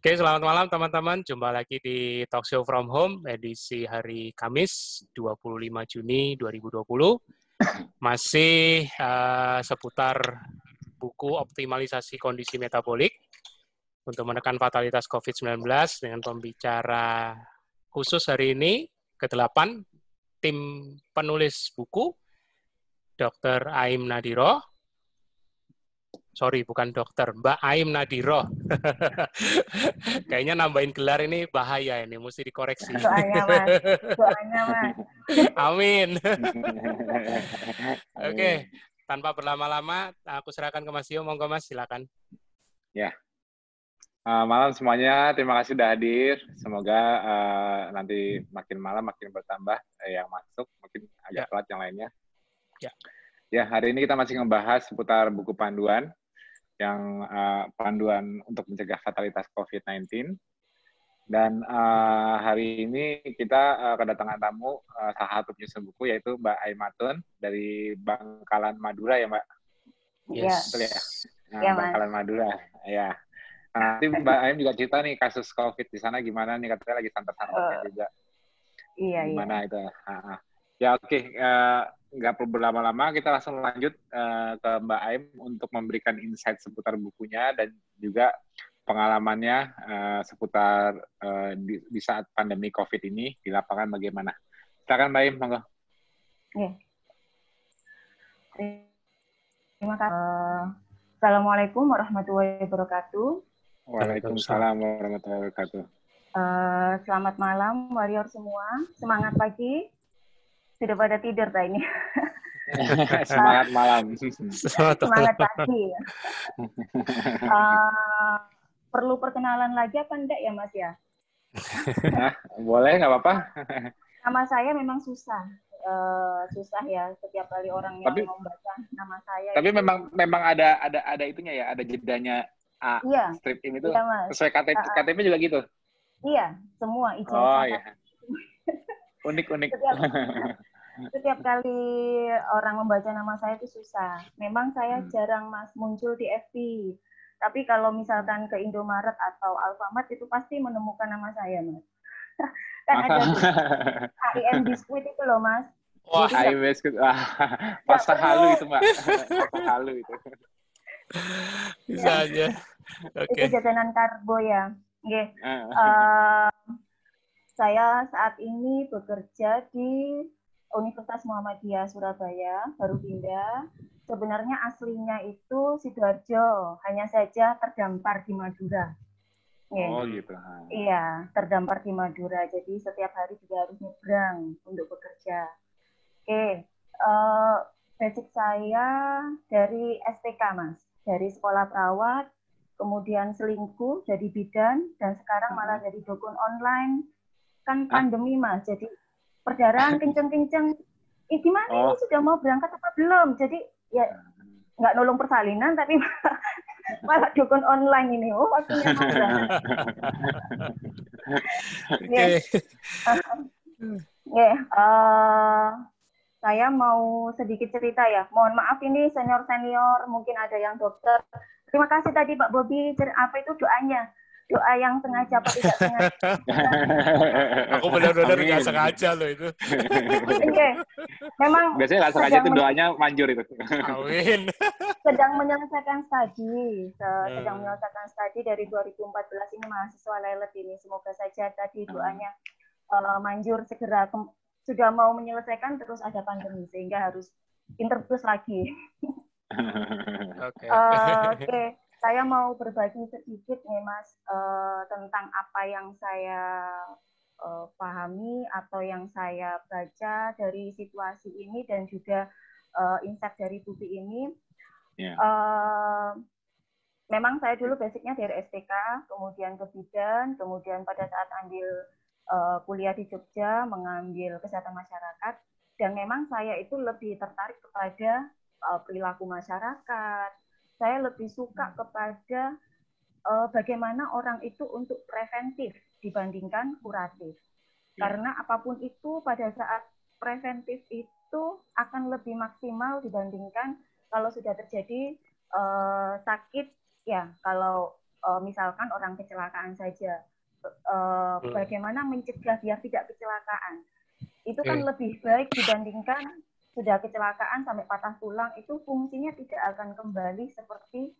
Oke, selamat malam teman-teman. Jumpa lagi di Talk Show From Home, edisi hari Kamis, 25 Juni 2020. Masih seputar buku optimalisasi kondisi metabolik untuk menekan fatalitas COVID-19 dengan pembicara khusus hari ini, ke-8, tim penulis buku, Dr. Aim Nadiro. Sorry, bukan dokter, Mbak Aim Nadiro. Kayaknya nambahin gelar ini bahaya ini, mesti dikoreksi. Doanya, Mas. Doanya, Mas. Amin. Amin. Oke, tanpa berlama-lama, aku serahkan ke Mas Yo. Monggo Mas, silakan. Ya. Malam semuanya, terima kasih sudah hadir. Semoga nanti makin malam makin bertambah yang masuk, mungkin agak telat yang lainnya. Ya, hari ini kita masih ngebahas seputar buku panduan, yang panduan untuk mencegah fatalitas COVID-19. Dan hari ini kita kedatangan tamu salah satu penyusun buku, yaitu Mbak Aimatun dari Bangkalan Madura, ya Mbak? Yes. Betul ya? Nah, Bangkalan Madura, ya. Nanti Mbak Aim juga cerita nih kasus COVID di sana gimana nih, katanya lagi santer-santernya juga. Iya, gimana itu? Ya oke, nggak perlu berlama-lama, kita langsung lanjut ke Mbak Aim untuk memberikan insight seputar bukunya dan juga pengalamannya seputar di saat pandemi COVID ini di lapangan bagaimana. Silakan Mbak Aim, monggo. Terima kasih. Assalamualaikum warahmatullahi wabarakatuh. Waalaikumsalam warahmatullahi wabarakatuh. Selamat malam, warrior semua. Semangat pagi. Sudah pada tidur tak ini? Semangat malam. Semangat pagi. Perlu perkenalan lagi apa enggak ya, Mas ya? Boleh, nggak apa-apa. Nama saya memang susah. Susah ya, setiap kali orang yang membaca nama saya. Tapi itu... memang ada itunya ya, ada jedanya. Iya, strip ini tuh iya, sesuai KTP juga gitu. Iya, semua ijazah. Oh iya. Unik. Setiap kali orang membaca nama saya itu susah. Memang saya jarang muncul di FB. Tapi kalau misalkan ke Indomaret atau Alfamart itu pasti menemukan nama saya, Mas. Kan ada HIM Biskuit itu loh, Mas. Wah, HIM Biskuit. Pasta halu itu, Mbak. Pasta halu itu. Bisa aja. Itu jajanan karbo ya. Oke. Saya saat ini bekerja di Universitas Muhammadiyah Surabaya, baru pindah. Sebenarnya aslinya itu Sidoarjo, hanya saja terdampar di Madura. Oh gitu. Iya, terdampar di Madura. Jadi setiap hari juga harus nyebrang untuk bekerja. Oke, basic saya dari STK, Mas. Dari sekolah perawat, kemudian selingkuh jadi bidan, dan sekarang malah jadi dukun online. Kan pandemi, Mas. Jadi perdarahan kenceng-kenceng. Gimana ini sudah mau berangkat apa belum? Jadi ya nggak nolong persalinan, tapi malah dukun online ini. Oh, waktunya mau berangkat. Saya mau sedikit cerita ya. Mohon maaf ini senior-senior, mungkin ada yang dokter. Terima kasih tadi Pak Bobi. Apa itu doanya? Doa yang sengaja apa tidak sengaja? Aku benar-benar nggak sengaja loh itu. Memang biasanya nggak sengaja itu doanya manjur itu. Amin. Sedang menyelesaikan studi dari 2014 ini, mahasiswa lelet ini. Semoga saja tadi doanya manjur segera. Sudah mau menyelesaikan terus ada pandemi sehingga harus interview lagi. Oke. Saya mau berbagi sedikit nih Mas tentang apa yang saya pahami atau yang saya baca dari situasi ini dan juga insight dari buku ini. Memang saya dulu basicnya dari STK, kemudian ke bidan, kemudian pada saat ambil kuliah di Jogja mengambil kesehatan masyarakat, dan memang saya itu lebih tertarik kepada perilaku masyarakat. Saya lebih suka kepada bagaimana orang itu untuk preventif dibandingkan kuratif. Karena apapun itu pada saat preventif itu akan lebih maksimal dibandingkan kalau sudah terjadi sakit. Ya, kalau misalkan orang kecelakaan saja, bagaimana mencegah biar tidak kecelakaan. Itu kan lebih baik dibandingkan sudah kecelakaan sampai patah tulang, itu fungsinya tidak akan kembali seperti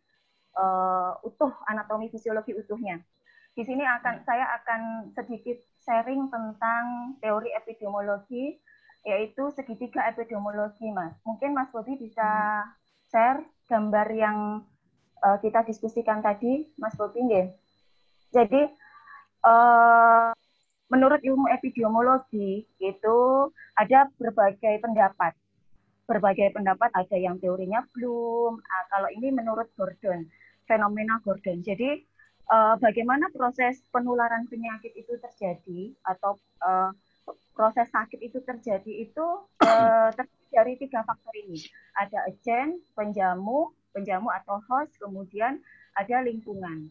utuh, anatomi fisiologi utuhnya. Di sini saya akan sedikit sharing tentang teori epidemiologi, yaitu segitiga epidemiologi, Mas. Mungkin Mas Bobi bisa share gambar yang kita diskusikan tadi, Mas Bobi, nggih. Jadi menurut ilmu epidemiologi itu ada berbagai pendapat. Berbagai pendapat, ada yang teorinya Bloom. Kalau ini menurut Gordon, fenomena Gordon. Jadi bagaimana proses penularan penyakit itu terjadi atau proses sakit itu terjadi itu terdiri dari 3 faktor ini. Ada agen, penjamu atau host, kemudian ada lingkungan.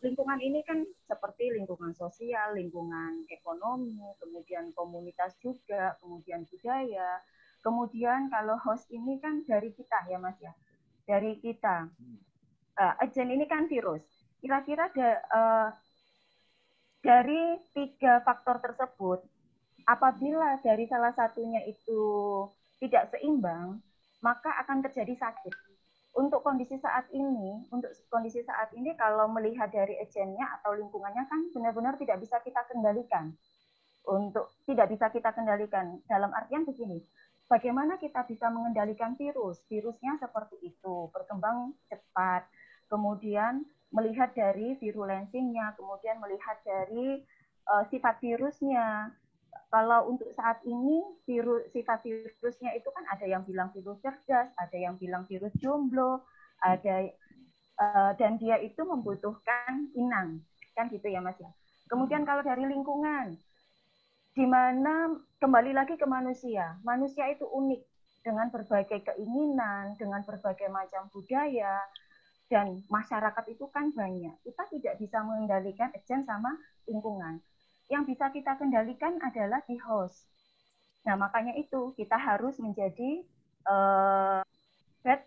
Lingkungan ini kan seperti lingkungan sosial, lingkungan ekonomi, kemudian komunitas juga, kemudian budaya. Kemudian kalau host ini kan dari kita ya Mas ya, dari kita. Agen ini kan virus. Kira-kira dari 3 faktor tersebut, apabila dari salah satunya itu tidak seimbang, maka akan terjadi sakit. Untuk kondisi saat ini kalau melihat dari agennya atau lingkungannya kan benar-benar tidak bisa kita kendalikan. Dalam artian begini, bagaimana kita bisa mengendalikan virus? Virusnya seperti itu, berkembang cepat. Kemudian melihat dari virulensinya, kemudian melihat dari sifat virusnya. Kalau untuk saat ini sifat virusnya itu kan ada yang bilang virus cerdas, ada yang bilang virus jomblo, ada dan dia itu membutuhkan inang, kan gitu ya Mas ya. Kemudian kalau dari lingkungan, di mana kembali lagi ke manusia. Manusia itu unik dengan berbagai keinginan, dengan berbagai macam budaya, dan masyarakat itu kan banyak. Kita tidak bisa mengendalikan agen sama lingkungan. Yang bisa kita kendalikan adalah di host. Nah, makanya itu kita harus menjadi bad,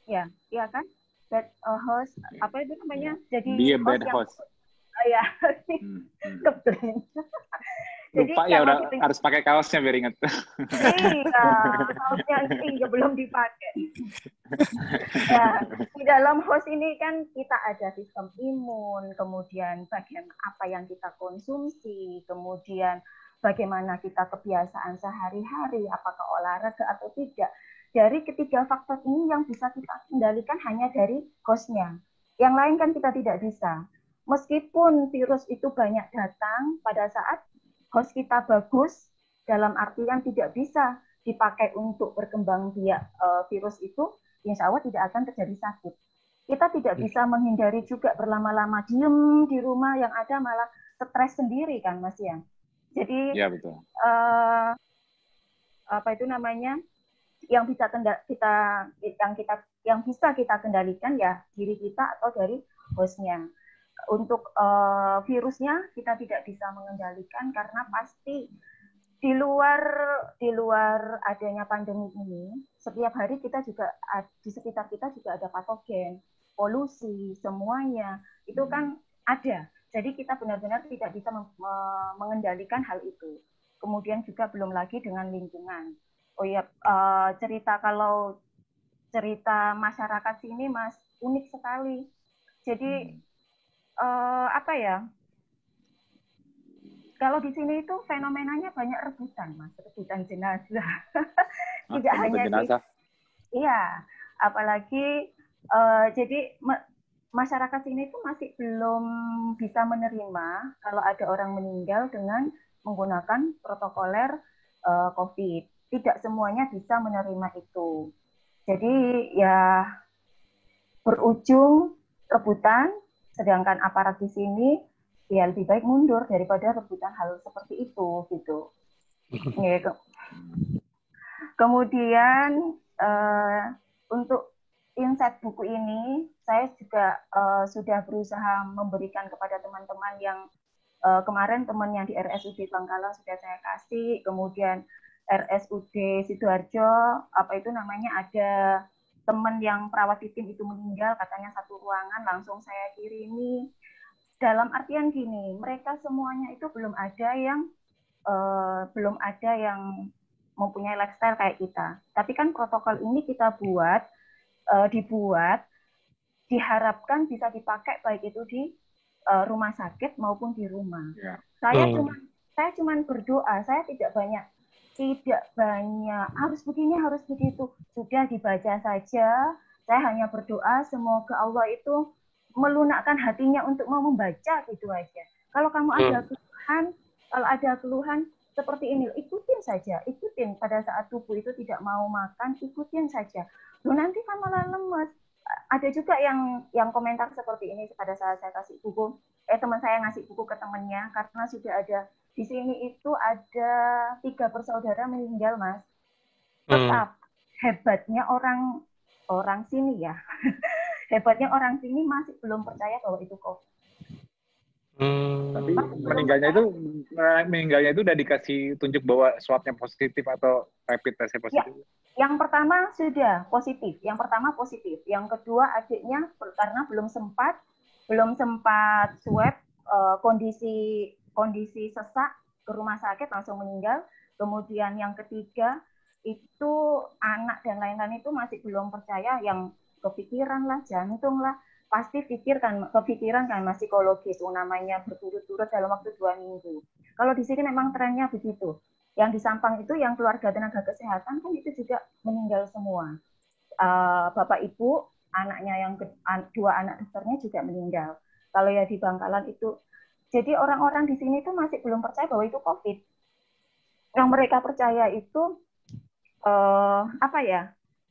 ya kan? Bad host, apa itu namanya? Jadi be a bad host. Ya, keblind. Lupa ya, udah harus pakai kaosnya biar ingat. Iya, kaosnya iya belum dipakai. Ya, di dalam host ini kan kita ada sistem imun, kemudian bagian apa yang kita konsumsi, kemudian bagaimana kita kebiasaan sehari-hari, apakah olahraga atau tidak. Dari ketiga faktor ini yang bisa kita kendalikan hanya dari hostnya. Yang lain kan kita tidak bisa. Meskipun virus itu banyak datang pada saat host kita bagus, dalam artian tidak bisa dipakai untuk berkembang biak virus itu, insya Allah tidak akan terjadi sakit. Kita tidak bisa menghindari juga berlama-lama diem di rumah, yang ada malah stres sendiri kan Mas ya. Jadi ya, betul. Apa itu namanya, yang bisa kita kendalikan ya diri kita atau dari hostnya. Untuk virusnya kita tidak bisa mengendalikan karena pasti di luar adanya pandemi ini, setiap hari kita juga di sekitar kita juga ada patogen, polusi, semuanya itu kan ada. Jadi kita benar-benar tidak bisa mengendalikan hal itu. Kemudian juga belum lagi dengan lingkungan. Oh ya, kalau cerita masyarakat sini Mas unik sekali. Jadi apa ya? Kalau di sini itu fenomenanya banyak rebutan, Mas, rebutan jenazah. Tidak hanya jenazah. Iya, apalagi jadi masyarakat sini itu masih belum bisa menerima kalau ada orang meninggal dengan menggunakan protokoler COVID. Tidak semuanya bisa menerima itu. Jadi ya berujung rebutan, sedangkan aparat di sini ya lebih baik mundur daripada rebutan hal seperti itu gitu. Kemudian untuk insight buku ini saya juga sudah berusaha memberikan kepada teman-teman yang kemarin teman yang di RSUD Bangkalan sudah saya kasih, kemudian RSUD Sidoarjo apa itu namanya ada teman yang perawat tim itu meninggal, katanya satu ruangan, langsung saya kirimi. Dalam artian gini, mereka semuanya itu belum ada yang mempunyai lifestyle kayak kita. Tapi kan protokol ini kita dibuat, diharapkan bisa dipakai baik itu di rumah sakit maupun di rumah. Yeah. Saya cuma berdoa, saya tidak banyak harus begini, harus begitu. Sudah dibaca saja. Saya hanya berdoa semoga Allah itu melunakkan hatinya untuk mau membaca gitu aja. Kalau kamu ada keluhan seperti ini, ikutin saja, ikutin pada saat tubuh itu tidak mau makan, ikutin saja. Loh nanti kan malah lemes. Ada juga yang komentar seperti ini pada saat saya kasih buku, teman saya ngasih buku ke temannya karena sudah ada di sini itu ada 3 bersaudara meninggal, Mas. Tetap hebatnya orang sini ya. Hebatnya orang sini masih belum percaya bahwa itu COVID. Tapi meninggalnya itu udah dikasih tunjuk bahwa swabnya positif atau rapid testnya positif? Ya, yang pertama sudah positif. Yang pertama positif. Yang kedua adiknya karena belum sempat swab, kondisi sesak ke rumah sakit langsung meninggal. Kemudian yang ketiga itu anak dan lain-lain itu masih belum percaya, yang kepikiran lah, jantung lah, pasti kepikiran kan mas, psikologis, namanya berturut-turut dalam waktu 2 minggu. Kalau di sini memang trennya begitu. Yang di Sampang itu yang keluarga tenaga kesehatan kan itu juga meninggal semua. Bapak ibu, anaknya 2 anak dokternya juga meninggal. Kalau ya di Bangkalan itu, jadi orang-orang di sini itu masih belum percaya bahwa itu COVID. Yang mereka percaya itu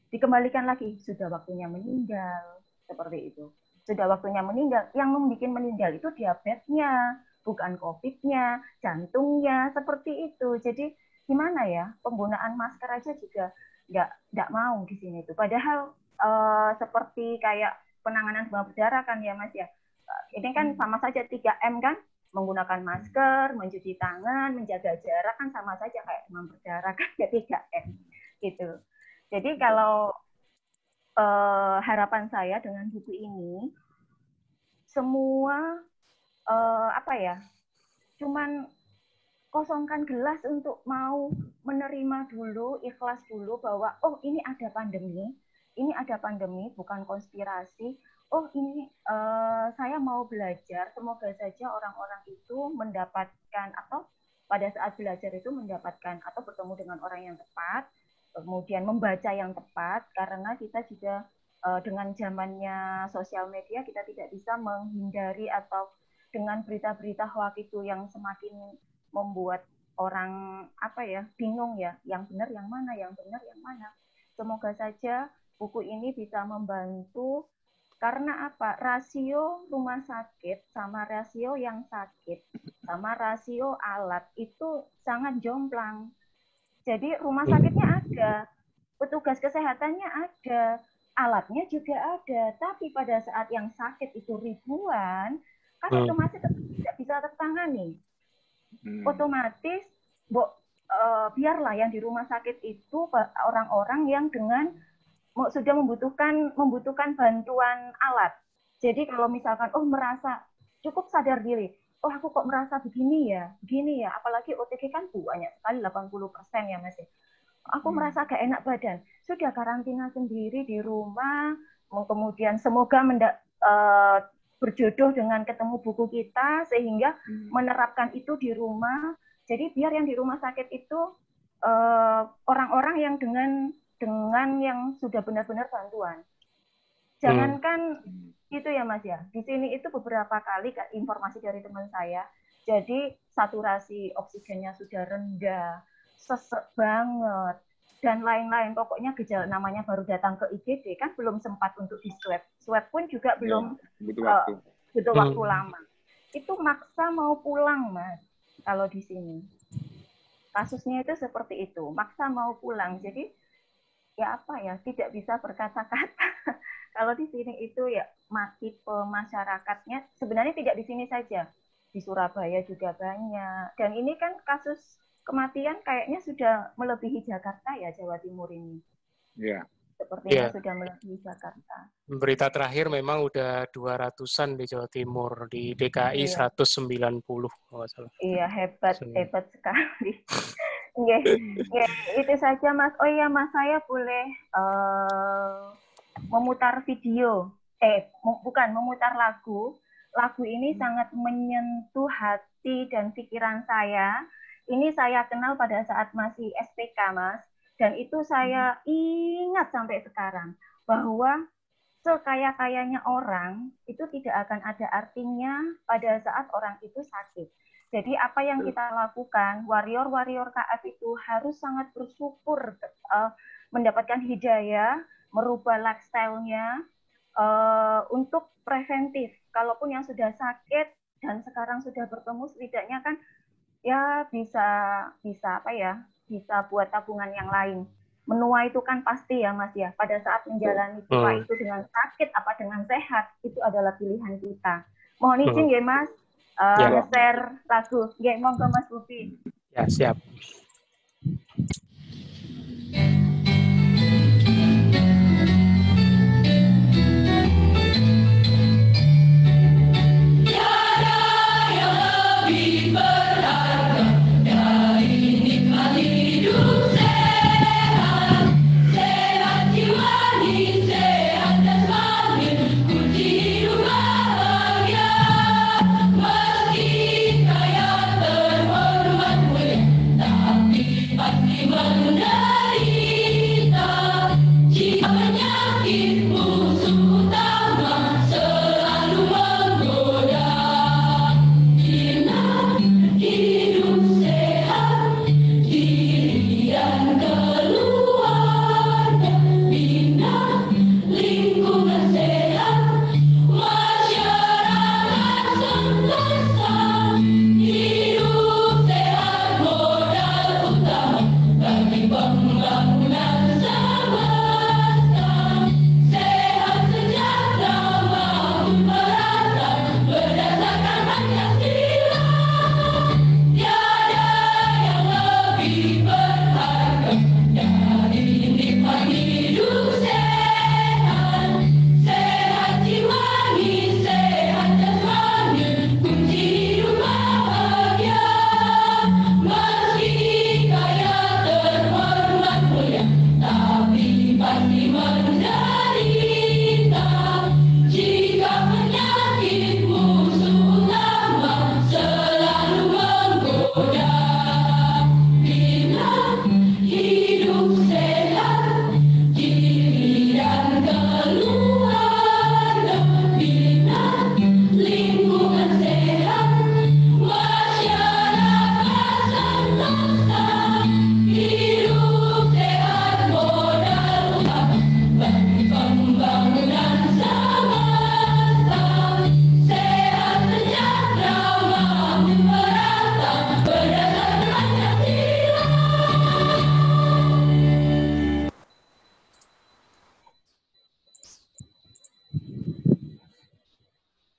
dikembalikan lagi, sudah waktunya meninggal, seperti itu. Sudah waktunya meninggal. Yang membuat meninggal itu diabetesnya, bukan COVID-nya, jantungnya, seperti itu. Jadi gimana ya, penggunaan masker aja juga nggak mau di sini itu. Padahal seperti kayak penanganan demam berdarah kan ya Mas ya. Ini kan sama saja 3M kan, menggunakan masker, mencuci tangan, menjaga jarak kan sama saja kayak demam berdarah kan ya 3M gitu. Jadi kalau harapan saya dengan buku ini, semua cuman kosongkan gelas untuk mau menerima dulu, ikhlas dulu bahwa oh ini ada pandemi, bukan konspirasi. Oh ini saya mau belajar, semoga saja orang-orang itu mendapatkan atau pada saat belajar itu mendapatkan atau bertemu dengan orang yang tepat, kemudian membaca yang tepat, karena kita juga dengan zamannya sosial media kita tidak bisa menghindari atau dengan berita-berita hoax itu yang semakin membuat orang bingung ya, yang benar yang mana, yang benar yang mana. Semoga saja buku ini bisa membantu, karena rasio rumah sakit sama rasio yang sakit sama rasio alat itu sangat jomplang. Jadi rumah sakitnya ada, petugas kesehatannya ada, alatnya juga ada, tapi pada saat yang sakit itu ribuan, kan otomatis tidak bisa tertangani. Otomatis biarlah yang di rumah sakit itu orang-orang yang sudah membutuhkan bantuan alat. Jadi kalau misalkan merasa cukup sadar diri, aku kok merasa begini ya, apalagi OTG kan banyak sekali 80% ya Mas. Aku merasa gak enak badan, sudah karantina sendiri di rumah, kemudian semoga berjodoh dengan ketemu buku kita sehingga menerapkan itu di rumah. Jadi biar yang di rumah sakit itu orang-orang yang dengan yang sudah benar-benar bantuan. Jangankan itu ya Mas ya. Di sini itu beberapa kali informasi dari teman saya. Jadi saturasi oksigennya sudah rendah, sesek banget, dan lain-lain. Pokoknya gejala namanya baru datang ke IGD kan belum sempat untuk di swab. Swab pun juga belum butuh waktu lama. Itu maksa mau pulang Mas. Kalau di sini kasusnya itu seperti itu, maksa mau pulang. Jadi tidak bisa berkata-kata. Kalau di sini itu ya tipe masyarakatnya sebenarnya tidak di sini saja, di Surabaya juga banyak. Dan ini kan kasus kematian kayaknya sudah melebihi Jakarta ya, Jawa Timur ini. Iya. Sepertinya sudah melebihi Jakarta. Berita terakhir memang udah 200-an di Jawa Timur, di DKI 190 kalau nggak salah. Iya, hebat sekali. Itu saja Mas. Oh iya Mas, saya boleh memutar video. Bukan memutar lagu. Lagu ini sangat menyentuh hati dan pikiran saya. Ini saya kenal pada saat masih SPK, Mas. Dan itu saya ingat sampai sekarang, bahwa sekaya-kayanya orang, itu tidak akan ada artinya pada saat orang itu sakit. Jadi apa yang kita lakukan, warrior-warrior KF itu harus sangat bersyukur mendapatkan hidayah, merubah lifestyle-nya untuk preventif. Kalaupun yang sudah sakit dan sekarang sudah bertemu, setidaknya kan ya bisa buat tabungan yang lain. Menua itu kan pasti ya Mas ya, pada saat menjalani tua itu dengan sakit apa dengan sehat, itu adalah pilihan kita. Mohon izin ya Mas, share lagu. Ya, monggo Mas Bubi. Ya, siap.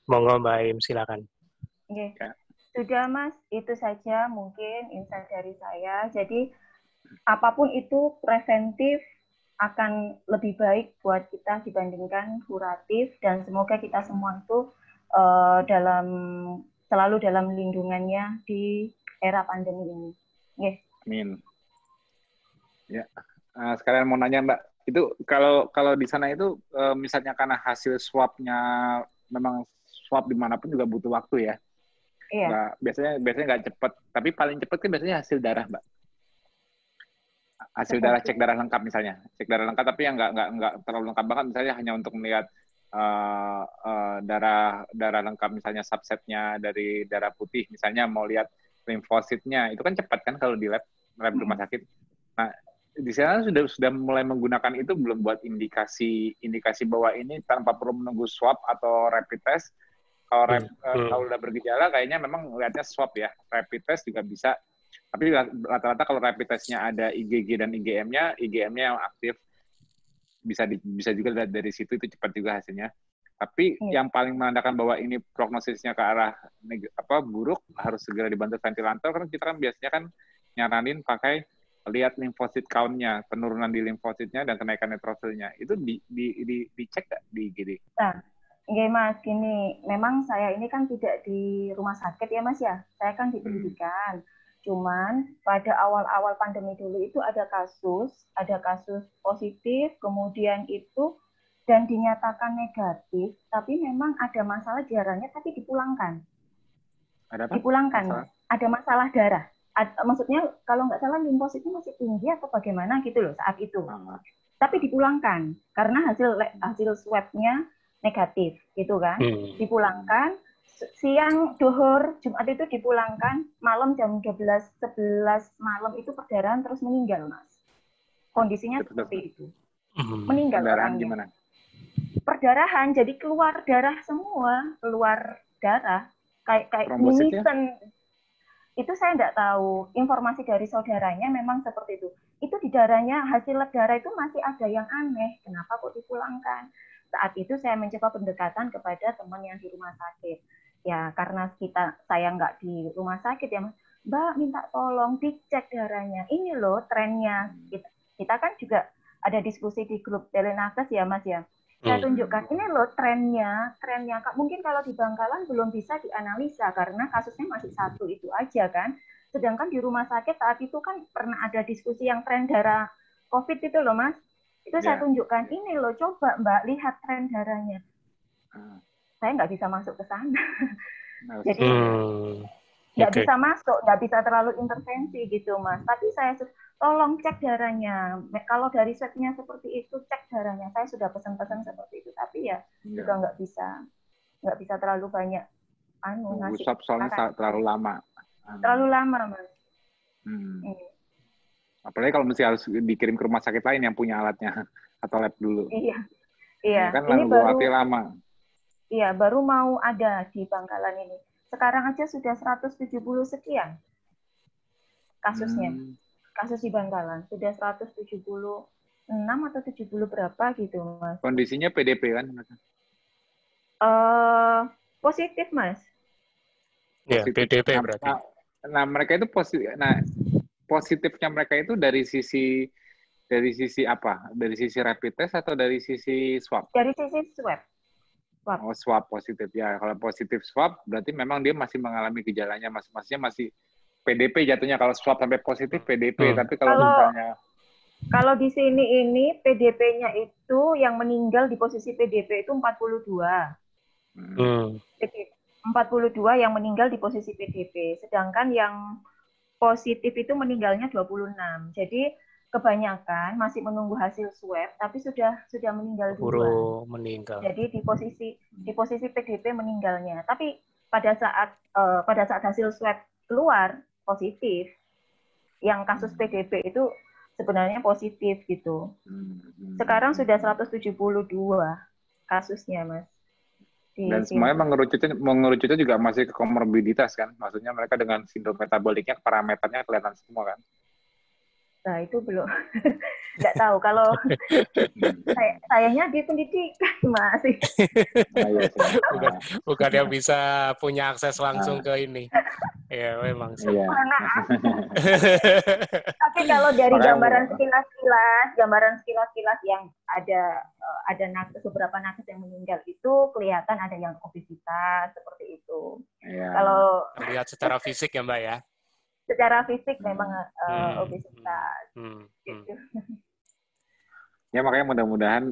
Monggo Mbak Im, silakan. Okay. Sudah Mas, itu saja mungkin insight dari saya. Jadi apapun itu preventif akan lebih baik buat kita dibandingkan kuratif, dan semoga kita semua itu selalu dalam lindungannya di era pandemi ini. Okay. Amin. Ya, sekalian mau nanya Mbak, itu kalau di sana itu misalnya karena hasil swab-nya memang swab dimanapun juga butuh waktu ya. Iya. Mbak, biasanya nggak cepat, tapi paling cepat kan biasanya hasil darah Mbak. Hasil darah, cek darah lengkap misalnya, cek darah lengkap tapi yang nggak terlalu lengkap banget, misalnya hanya untuk melihat darah lengkap misalnya subsetnya dari darah putih, misalnya mau lihat limfositnya, itu kan cepat kan kalau di lab rumah sakit. Nah, di sana sudah mulai menggunakan itu belum buat indikasi bahwa ini tanpa perlu menunggu swab atau rapid test. Kalau udah bergejala kayaknya memang lihatnya swab ya, rapid test juga bisa. Tapi rata-rata kalau rapid testnya ada IgG dan IgM-nya yang aktif, bisa juga lihat dari situ, itu cepat juga hasilnya. Tapi yang paling menandakan bahwa ini prognosisnya ke arah buruk, harus segera dibantu ventilator, karena kita kan biasanya kan nyaranin pakai lihat limfosit count-nya, penurunan di limfositnya dan kenaikan neutrosilnya. Itu dicek nggak di IGD? Nah, nggih Mas, gini, memang saya ini kan tidak di rumah sakit ya Mas ya, saya kan di pendidikan. Cuman pada awal-awal pandemi dulu itu ada kasus positif, kemudian itu dan dinyatakan negatif, tapi memang ada masalah darahnya tapi dipulangkan. Ada apa? Dipulangkan, masalah? Ada masalah darah. Maksudnya kalau nggak salah limfositnya masih tinggi atau bagaimana gitu loh saat itu. Tapi dipulangkan karena hasil swab-nya negatif gitu kan. Dipulangkan siang duhur Jumat itu dipulangkan, malam jam 11 malam itu perdarahan terus meninggal Mas. Kondisinya seperti itu. Meninggal orangnya. Gimana? Perdarahan, jadi keluar darah semua, keluar darah kayak mimisen. Itu saya nggak tahu. Informasi dari saudaranya memang seperti itu. Itu di darahnya, hasil lab darah itu masih ada yang aneh. Kenapa kok dipulangkan? Saat itu saya mencoba pendekatan kepada teman yang di rumah sakit. Ya, karena saya nggak di rumah sakit ya, Mbak minta tolong dicek darahnya. Ini loh trennya. Kita kan juga ada diskusi di grup Telenakes ya, Mas ya. Saya tunjukkan, ini loh trennya. Mungkin kalau di Bangkalan belum bisa dianalisa karena kasusnya masih satu itu aja kan. Sedangkan di rumah sakit saat itu kan pernah ada diskusi yang tren darah COVID itu loh Mas. Itu saya tunjukkan, ini loh coba Mbak lihat tren darahnya. Saya nggak bisa masuk ke sana. Jadi nggak bisa masuk, nggak bisa terlalu intervensi gitu Mas. Tapi saya tolong cek darahnya. Kalau dari swab-nya seperti itu, cek darahnya. Saya sudah pesan-pesan seperti itu, tapi ya juga nggak bisa terlalu banyak. Swab soalnya terlalu lama. Terlalu lama, Mas. Apalagi kalau mesti harus dikirim ke rumah sakit lain yang punya alatnya atau lab dulu. Iya. Kan ini baru lama. Iya, baru mau ada di Bangkalan ini. Sekarang aja sudah 170 sekian kasusnya. Kasus di Bangkalan sudah 176 atau 70 berapa gitu Mas. Kondisinya PDP kan? Positif Mas. Ya, PDP berarti. Nah mereka itu positifnya mereka itu dari sisi apa? Dari sisi rapid test atau dari sisi swab? Dari sisi swab. Oh, swab positif ya. Kalau positif swab berarti memang dia masih mengalami gejalanya, maksudnya masih PDP jatuhnya. Kalau swab sampai positif PDP, tapi kalau di sini ini PDP-nya itu yang meninggal di posisi PDP itu 42. 42 yang meninggal di posisi PDP, sedangkan yang positif itu meninggalnya 26. Jadi kebanyakan masih menunggu hasil swab, tapi sudah meninggal duluan. Meninggal. Jadi di posisi PDP meninggalnya. Tapi pada saat hasil swab keluar positif, yang kasus PDP itu sebenarnya positif gitu. Sekarang sudah 172 kasusnya, Mas. Dan semuanya mengerucutnya juga masih ke komorbiditas kan? Maksudnya mereka dengan sindrom metaboliknya, parameternya kelihatan semua kan? Nah, itu belum. Nggak tahu. Kalau sayangnya di pendidikan masih. Bukan yang bisa punya akses langsung ke ini. Ya, memang sih. Tapi kalau dari gambaran sekilas yang ada beberapa nakes yang meninggal itu kelihatan ada yang obesitas seperti itu. Kalau lihat secara fisik ya, Mbak ya. Secara fisik memang obesitas. Gitu. Ya makanya mudah-mudahan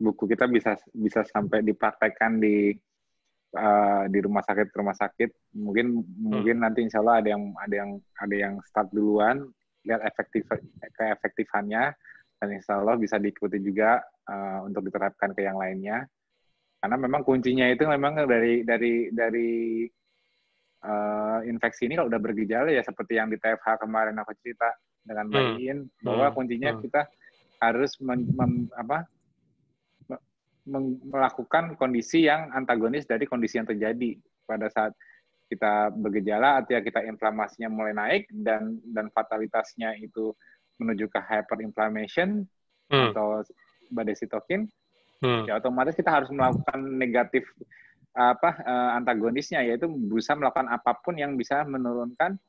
buku kita bisa sampai dipraktekkan di rumah sakit. Mungkin nanti insya Allah ada yang start duluan, lihat keefektifannya, dan insya Allah bisa diikuti juga untuk diterapkan ke yang lainnya. Karena memang kuncinya itu memang dari infeksi ini kalau udah bergejala ya seperti yang di TFH kemarin aku cerita dengan Mbak Iin, bahwa kuncinya kita harus melakukan kondisi yang antagonis dari kondisi yang terjadi. Pada saat kita bergejala, artinya kita inflamasinya mulai naik dan fatalitasnya itu menuju ke hyperinflammation atau badai sitokin, ya otomatis kita harus melakukan negatif antagonisnya, yaitu berusaha melakukan apapun yang bisa menurunkan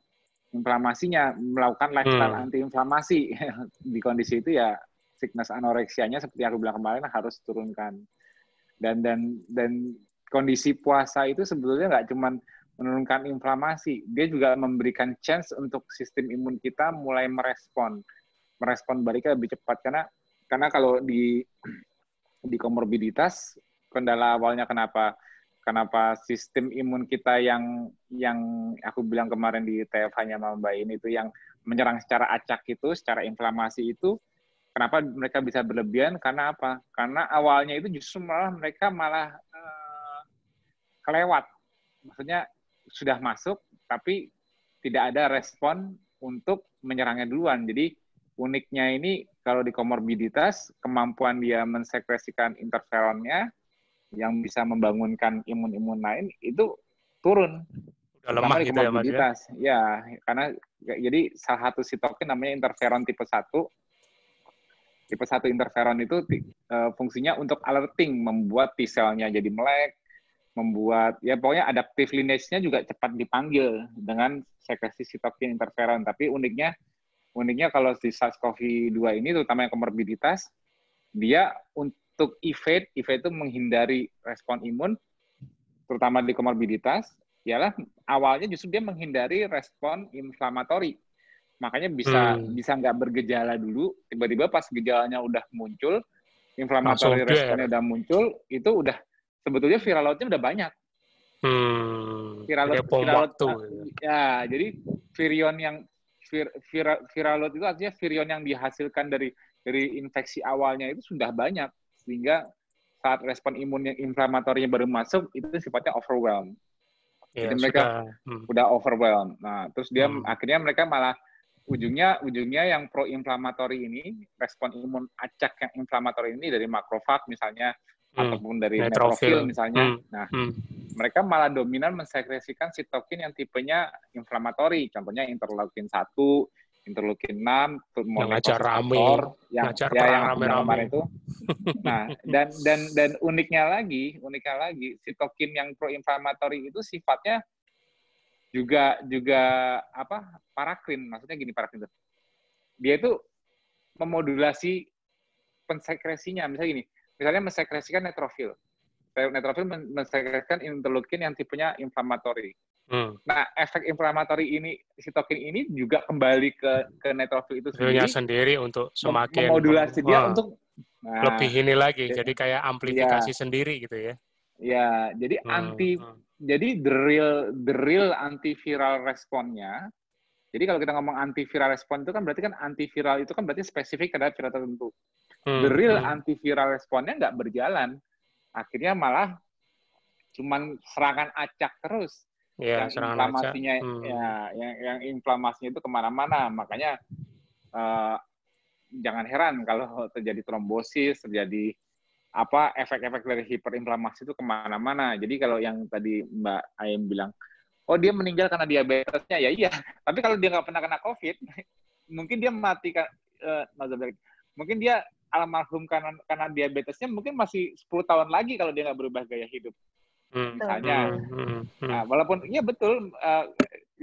inflamasinya, melakukan lifestyle anti-inflamasi. Di kondisi itu ya sickness anoreksianya seperti yang aku bilang kemarin harus turunkan. Dan kondisi puasa itu sebetulnya nggak cuma menurunkan inflamasi, dia juga memberikan chance untuk sistem imun kita mulai merespon baliknya lebih cepat, karena kalau di komorbiditas, kendala awalnya kenapa sistem imun kita yang aku bilang kemarin di TFH-nya Mbak ini itu yang menyerang secara acak itu, secara inflamasi itu, kenapa mereka bisa berlebihan? Karena apa? Karena awalnya itu justru mereka malah kelewat. Maksudnya sudah masuk, tapi tidak ada respon untuk menyerangnya duluan. Jadi uniknya ini kalau di komorbiditas, kemampuan dia mensekresikan interferonnya yang bisa membangunkan imun-imun lain itu turun. Udah lemah gitu ya, Mas? Ya, karena jadi salah satu sitokin namanya interferon tipe 1. Tipe 1 interferon itu fungsinya untuk alerting, membuat T-selnya jadi melek, membuat, ya pokoknya adaptive lineage-nya juga cepat dipanggil dengan sekresi sitokin interferon. Tapi uniknya kalau di SARS-CoV-2 ini, terutama yang komorbiditas, dia untuk evade itu menghindari respon imun, terutama di komorbiditas, ialah awalnya justru dia menghindari respon inflamatori. Makanya bisa nggak bergejala dulu, tiba-tiba pas gejalanya udah muncul, inflamatori responnya udah muncul, itu udah sebetulnya viral load-nya udah banyak. Viral load ya, jadi viral load itu artinya virion yang dihasilkan dari infeksi awalnya itu sudah banyak, sehingga saat respon imun yang inflamatorinya baru masuk itu sifatnya overwhelm. Ya, jadi mereka udah overwhelm. Nah, terus dia akhirnya mereka malah ujungnya yang pro-inflamatori ini, respon imun acak yang inflamatori ini dari makrofag misalnya, ataupun dari neutrofil misalnya. Nah, mereka malah dominan mensekresikan sitokin yang tipenya inflamatori, contohnya interleukin 1, interleukin 6, ngajak rame, ngajak perang rame-rame itu. Nah, dan uniknya lagi, sitokin yang pro-inflamatori itu sifatnya juga parakrin. Maksudnya gini, parakrin itu, dia itu memodulasi pensekresinya. Misalnya mensekresikan neutrofil mensekresikan interleukin yang tipenya inflamatori. Nah, efek inflamatori ini, sitokin ini juga kembali ke neutrofil itu sendiri untuk semakin memodulasi dia untuk lebih ini lagi. Jadi kayak amplifikasi sendiri gitu ya. Ya, jadi jadi the real antiviral responnya. Jadi kalau kita ngomong antiviral respon itu kan berarti kan antiviral itu kan berarti spesifik terhadap viral tertentu. The real antiviral responnya nggak berjalan. Akhirnya malah cuman serangan acak terus. Ya, yang inflamasinya yang inflamasinya itu kemana-mana. Makanya jangan heran kalau terjadi trombosis, terjadi efek-efek dari hiperinflamasi itu kemana-mana. Jadi kalau yang tadi Mbak Ayem bilang, oh dia meninggal karena diabetesnya, ya iya. Tapi kalau dia nggak pernah kena COVID, mungkin dia mati mungkin dia almarhum karena diabetesnya mungkin masih 10 tahun lagi kalau dia nggak berubah gaya hidup. Misalnya. Nah, walaupun iya betul,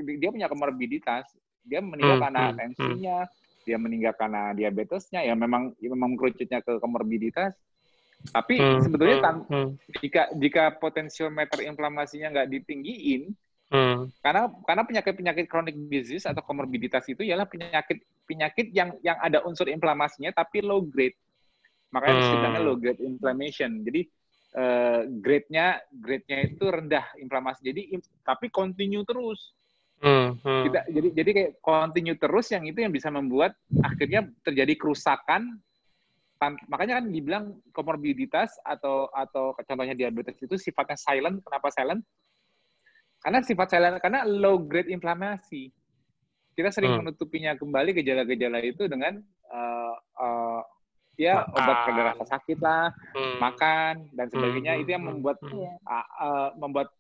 dia punya komorbiditas, dia meninggal karena tensinya, dia meninggal karena diabetesnya, ya memang kerucutnya ke komorbiditas. Tapi sebetulnya jika potensiometer inflamasinya nggak ditinggiin, karena penyakit chronic disease atau komorbiditas itu ialah penyakit yang ada unsur inflamasinya tapi low grade. Makanya disebutnya low grade inflammation. Jadi grade-nya itu rendah inflamasi. Jadi tapi continue terus. Jadi kayak continue terus, yang itu yang bisa membuat akhirnya terjadi kerusakan. Makanya kan dibilang komorbiditas atau contohnya diabetes itu sifatnya silent. Kenapa silent? Karena low grade inflamasi. Kita sering menutupinya kembali gejala-gejala itu dengan obat pada rasa sakit lah, makan dan sebagainya. Itu yang membuat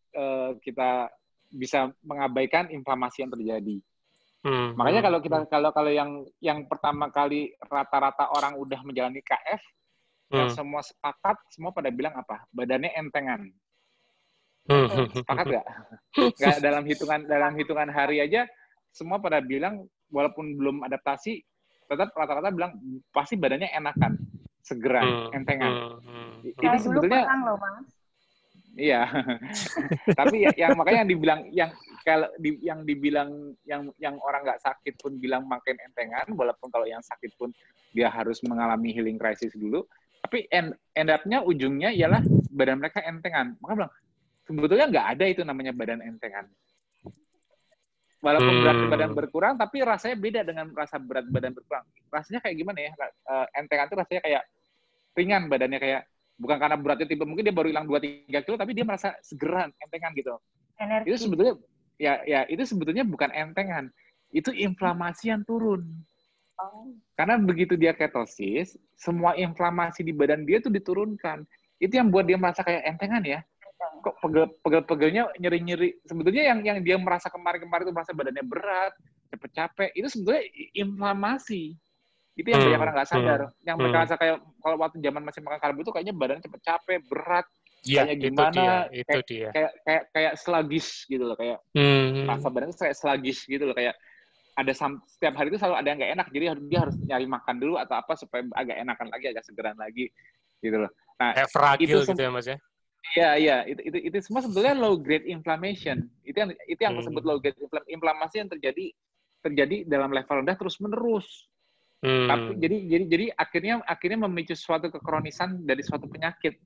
kita bisa mengabaikan inflamasi yang terjadi. Makanya kalau yang pertama kali rata-rata orang udah menjalani KF, yang semua sepakat, semua pada bilang apa? Badannya entengan. Sepakat nggak? Nggak, dalam hitungan hari aja semua pada bilang walaupun belum adaptasi, tetap rata-rata bilang pasti badannya enakan, segeran, entengan. Itu Saya dulu sebetulnya perang loh, Mas. iya. Tapi yang makanya yang dibilang yang dibilang yang orang nggak sakit pun bilang makin entengan, walaupun kalau yang sakit pun dia harus mengalami healing crisis dulu. Tapi end up-nya ujungnya ialah badan mereka entengan. Maka bilang sebetulnya nggak ada itu namanya badan entengan. Walaupun berat badan berkurang, tapi rasanya beda dengan rasa berat badan berkurang. Rasanya kayak gimana ya? Entengan itu rasanya kayak ringan badannya, kayak bukan karena beratnya tiba, mungkin dia baru hilang 2-3 kilo, tapi dia merasa segeran, entengan gitu. Energi. Itu sebetulnya itu sebetulnya bukan entengan, itu inflamasi yang turun. Karena begitu dia ketosis, semua inflamasi di badan dia tuh diturunkan. Itu yang buat dia merasa kayak entengan ya. Kok pegel-pegelnya nyeri-nyeri. Sebetulnya yang dia merasa kemarin-kemarin itu merasa badannya berat, cepet capek, itu sebetulnya inflamasi. Itu yang banyak orang nggak sadar. Yang mereka rasa kayak kalau waktu zaman masih makan karbo itu kayaknya badan cepet capek, berat, kayaknya gimana, kayak sluggish gitu loh, kayak rasa badan itu kayak sluggish gitu loh, kayak ada setiap hari itu selalu ada yang nggak enak, jadi dia harus nyari makan dulu atau apa supaya agak enakan lagi, agak segeran lagi gitu loh. Nah, kayak fragile gitu ya Mas ya. Iya, itu semua sebetulnya low grade inflammation. Itu yang aku sebut low grade inflammasi yang terjadi dalam level rendah terus menerus. Tapi jadi akhirnya memicu suatu kekronisan dari suatu penyakit.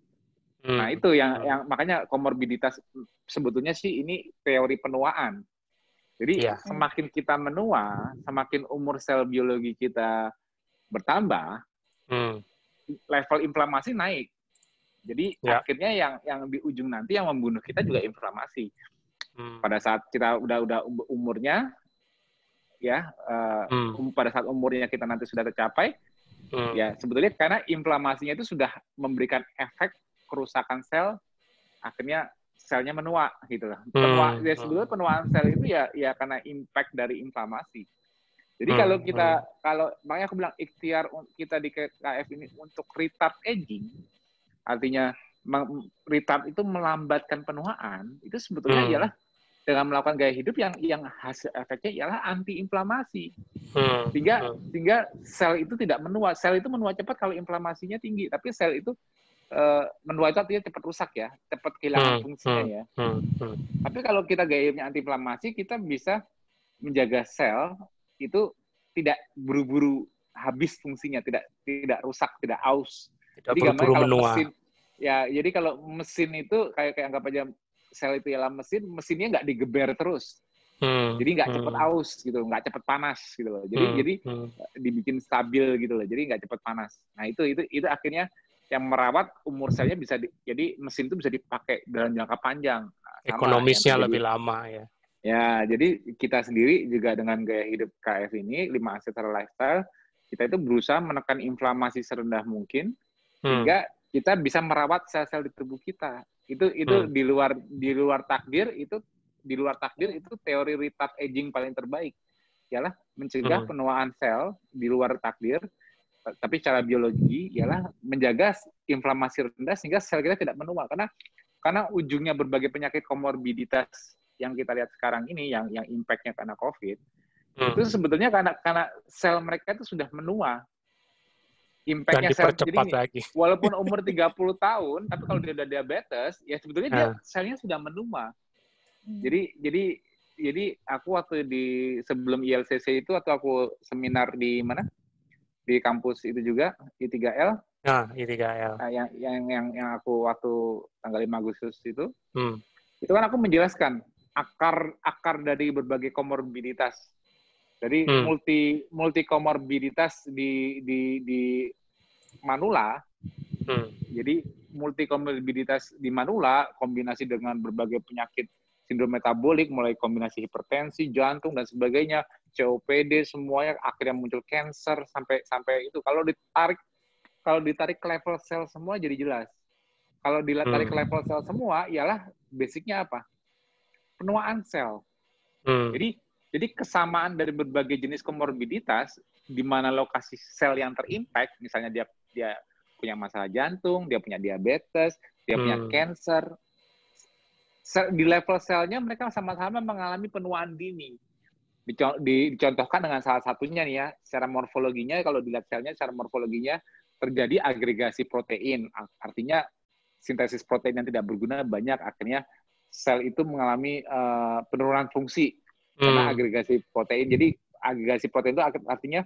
Nah, itu yang makanya komorbiditas sebetulnya sih ini teori penuaan. Jadi semakin kita menua, semakin umur sel biologi kita bertambah, level inflamasi naik. Jadi akhirnya yang di ujung nanti yang membunuh kita juga inflamasi. Pada saat kita udah umurnya, ya pada saat umurnya kita nanti sudah tercapai, ya sebetulnya karena inflamasinya itu sudah memberikan efek kerusakan sel, akhirnya selnya menua gitu lah. Sebetulnya penuaan sel itu ya karena impact dari inflamasi. Jadi kalau makanya aku bilang ikhtiar kita di KF ini untuk retard aging, artinya retard itu melambatkan penuaan, itu sebetulnya ialah dengan melakukan gaya hidup yang hasil efeknya ialah anti-inflamasi. Sehingga sel itu tidak menua. Sel itu menua cepat kalau inflamasinya tinggi, tapi sel itu menua itu artinya cepat rusak ya, cepat kehilangan fungsinya ya. Tapi kalau kita gaya hidupnya anti-inflamasi, kita bisa menjaga sel itu tidak buru-buru habis fungsinya, tidak rusak, tidak aus. Jadi gambarnya kalau mesin, ya jadi kalau mesin itu kayak anggap aja sel itu ialah mesinnya nggak digeber terus. Jadi nggak cepat aus gitu, nggak cepat panas gitu loh. Jadi dibikin stabil gitu loh. Jadi nggak cepat panas. Nah itu akhirnya yang merawat umur selnya bisa jadi mesin itu bisa dipakai dalam jangka panjang. Nah, ekonomisnya lebih lama ya. Ya, jadi kita sendiri juga dengan gaya hidup KF ini 5 Ancestral Lifestyle, kita itu berusaha menekan inflamasi serendah mungkin sehingga kita bisa merawat sel-sel di tubuh kita. Itu di luar takdir itu teori retard aging paling terbaik. Ialah mencegah penuaan sel di luar takdir, tapi secara biologi ialah menjaga inflamasi rendah sehingga sel kita tidak menua, karena ujungnya berbagai penyakit komorbiditas yang kita lihat sekarang ini yang impact-nya karena COVID itu sebetulnya karena sel mereka itu sudah menua. Impact-nya sel jadi lagi. Walaupun umur 30 tahun, tapi kalau dia udah diabetes, ya sebetulnya dia selnya sudah menua. Jadi aku waktu sebelum ILCC itu atau aku seminar di mana? Di kampus itu juga I3L. Nah, I3L. Yang aku waktu tanggal 5 Agustus itu kan aku menjelaskan akar dari berbagai komorbiditas. Jadi multi komorbiditas di manula. Jadi multi komorbiditas di manula kombinasi dengan berbagai penyakit sindrom metabolik, mulai kombinasi hipertensi, jantung dan sebagainya, COPD semuanya akhirnya muncul cancer sampai itu. Kalau ditarik ke level sel semua jadi jelas. Kalau ditarik ke level sel semua ialah basicnya apa? Penuaan sel. Jadi kesamaan dari berbagai jenis komorbiditas di mana lokasi sel yang terimpact, misalnya dia punya masalah jantung, dia punya diabetes, dia punya cancer. Di level selnya mereka sama-sama mengalami penuaan dini. Dicontohkan dengan salah satunya nih ya, secara morfologinya, kalau dilihat selnya secara morfologinya terjadi agregasi protein. Artinya sintesis protein yang tidak berguna banyak, akhirnya sel itu mengalami penurunan fungsi karena agregasi protein. Jadi agregasi protein itu artinya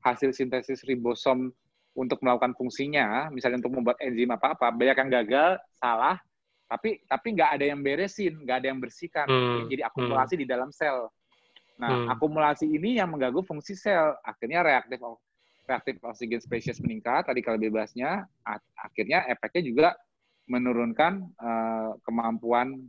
hasil sintesis ribosom untuk melakukan fungsinya, misalnya untuk membuat enzim apa-apa, banyak yang gagal, salah, tapi nggak ada yang beresin, nggak ada yang bersihkan. Jadi akumulasi di dalam sel. Nah, akumulasi ini yang mengganggu fungsi sel. Akhirnya reaktif oksigen spesies meningkat, radikal bebasnya, akhirnya efeknya juga menurunkan kemampuan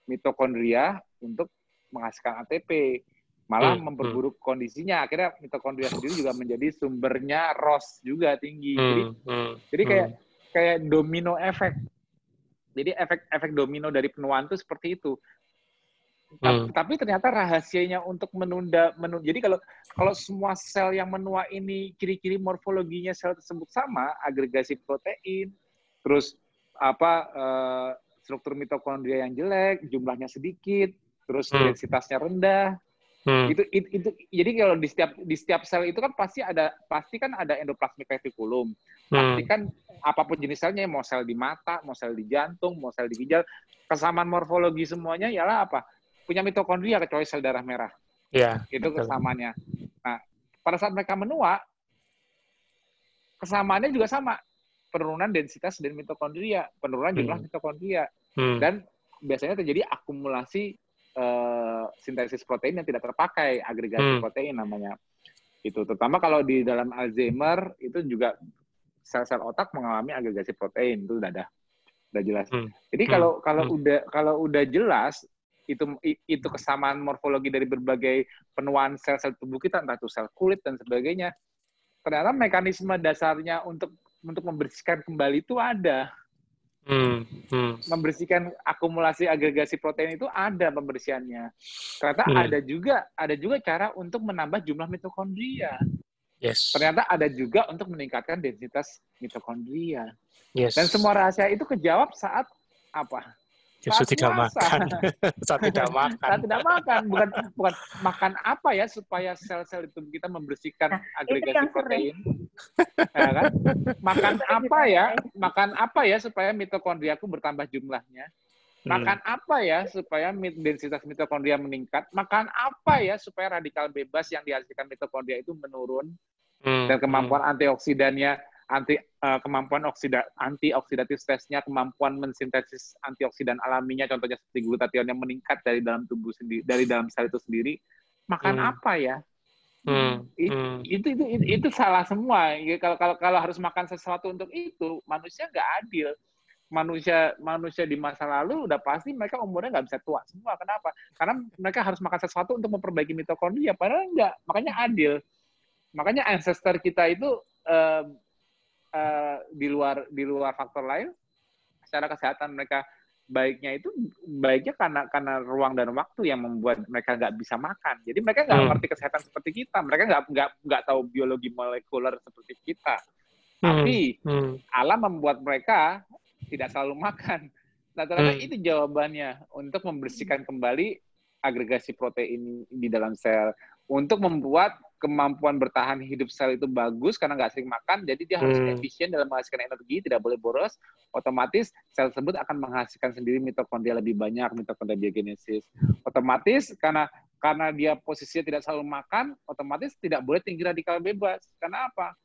mitokondria untuk menghasilkan ATP. Malah memperburuk kondisinya. Akhirnya mitokondria sendiri juga menjadi sumbernya ROS juga tinggi. Jadi kayak domino efek. Jadi efek domino dari penuaan itu seperti itu. Tapi ternyata rahasianya untuk menunda. Jadi kalau semua sel yang menua ini ciri-ciri morfologinya sel tersebut sama, agregasi protein, terus struktur mitokondria yang jelek, jumlahnya sedikit, terus densitasnya rendah. Itu jadi kalau di setiap sel itu kan pasti kan ada endoplasmic reticulum. Pasti kan apapun jenis selnya, mau sel di mata, mau sel di jantung, mau sel di ginjal, kesamaan morfologi semuanya ialah apa? Punya mitokondria kecuali sel darah merah. Ya, itu kesamaannya. Nah, pada saat mereka menua, kesamaannya juga sama. Penurunan densitas dan mitokondria, penurunan jumlah mitokondria. Dan biasanya terjadi akumulasi sintesis protein yang tidak terpakai, agregasi protein namanya. Itu terutama kalau di dalam Alzheimer itu juga sel-sel otak mengalami agregasi protein, itu udah jelas. Jadi kalau udah jelas itu kesamaan morfologi dari berbagai penuaan sel-sel tubuh kita, entah itu sel kulit dan sebagainya, ternyata mekanisme dasarnya untuk membersihkan kembali itu ada. Membersihkan akumulasi agregasi protein itu ada pembersihannya. Ternyata ada juga cara untuk menambah jumlah mitokondria. Yes. Ternyata ada juga untuk meningkatkan densitas mitokondria. Yes. Dan semua rahasia itu kejawab saat apa? Saat tidak makan. Saat tidak makan. Bukan makan apa ya supaya sel-sel di tubuh kita membersihkan agregasi protein. Ya kan? Makan apa ya supaya mitokondriaku bertambah jumlahnya. Makan apa ya supaya densitas mitokondria meningkat. Makan apa ya supaya radikal bebas yang dihasilkan mitokondria itu menurun. Dan kemampuan antioksidannya, kemampuan antioksidatif stresnya, kemampuan mensintesis antioksidan alaminya, contohnya seperti glutathione yang meningkat dari dalam tubuh sendiri, dari dalam sel itu sendiri. Makan apa ya? Itu salah semua. Kalau harus makan sesuatu untuk itu, manusia nggak adil. Manusia di masa lalu udah pasti mereka umurnya nggak bisa tua semua. Kenapa? Karena mereka harus makan sesuatu untuk memperbaiki mitokondria. Padahal nggak. Makanya adil. Makanya ancestor kita itu di luar faktor lain, secara kesehatan mereka baiknya karena ruang dan waktu yang membuat mereka nggak bisa makan. Jadi mereka nggak ngerti kesehatan seperti kita. Mereka nggak tahu biologi molekuler seperti kita. Tapi alam membuat mereka tidak selalu makan. Nah, ternyata itu jawabannya untuk membersihkan kembali agregasi protein di dalam sel, untuk membuat kemampuan bertahan hidup sel itu bagus karena nggak sering makan, jadi dia harus efisien dalam menghasilkan energi, tidak boleh boros. Otomatis sel tersebut akan menghasilkan sendiri mitokondria lebih banyak, mitokondria biogenesis. Otomatis karena dia posisinya tidak selalu makan, otomatis tidak boleh tinggi radikal bebas. Karena apa?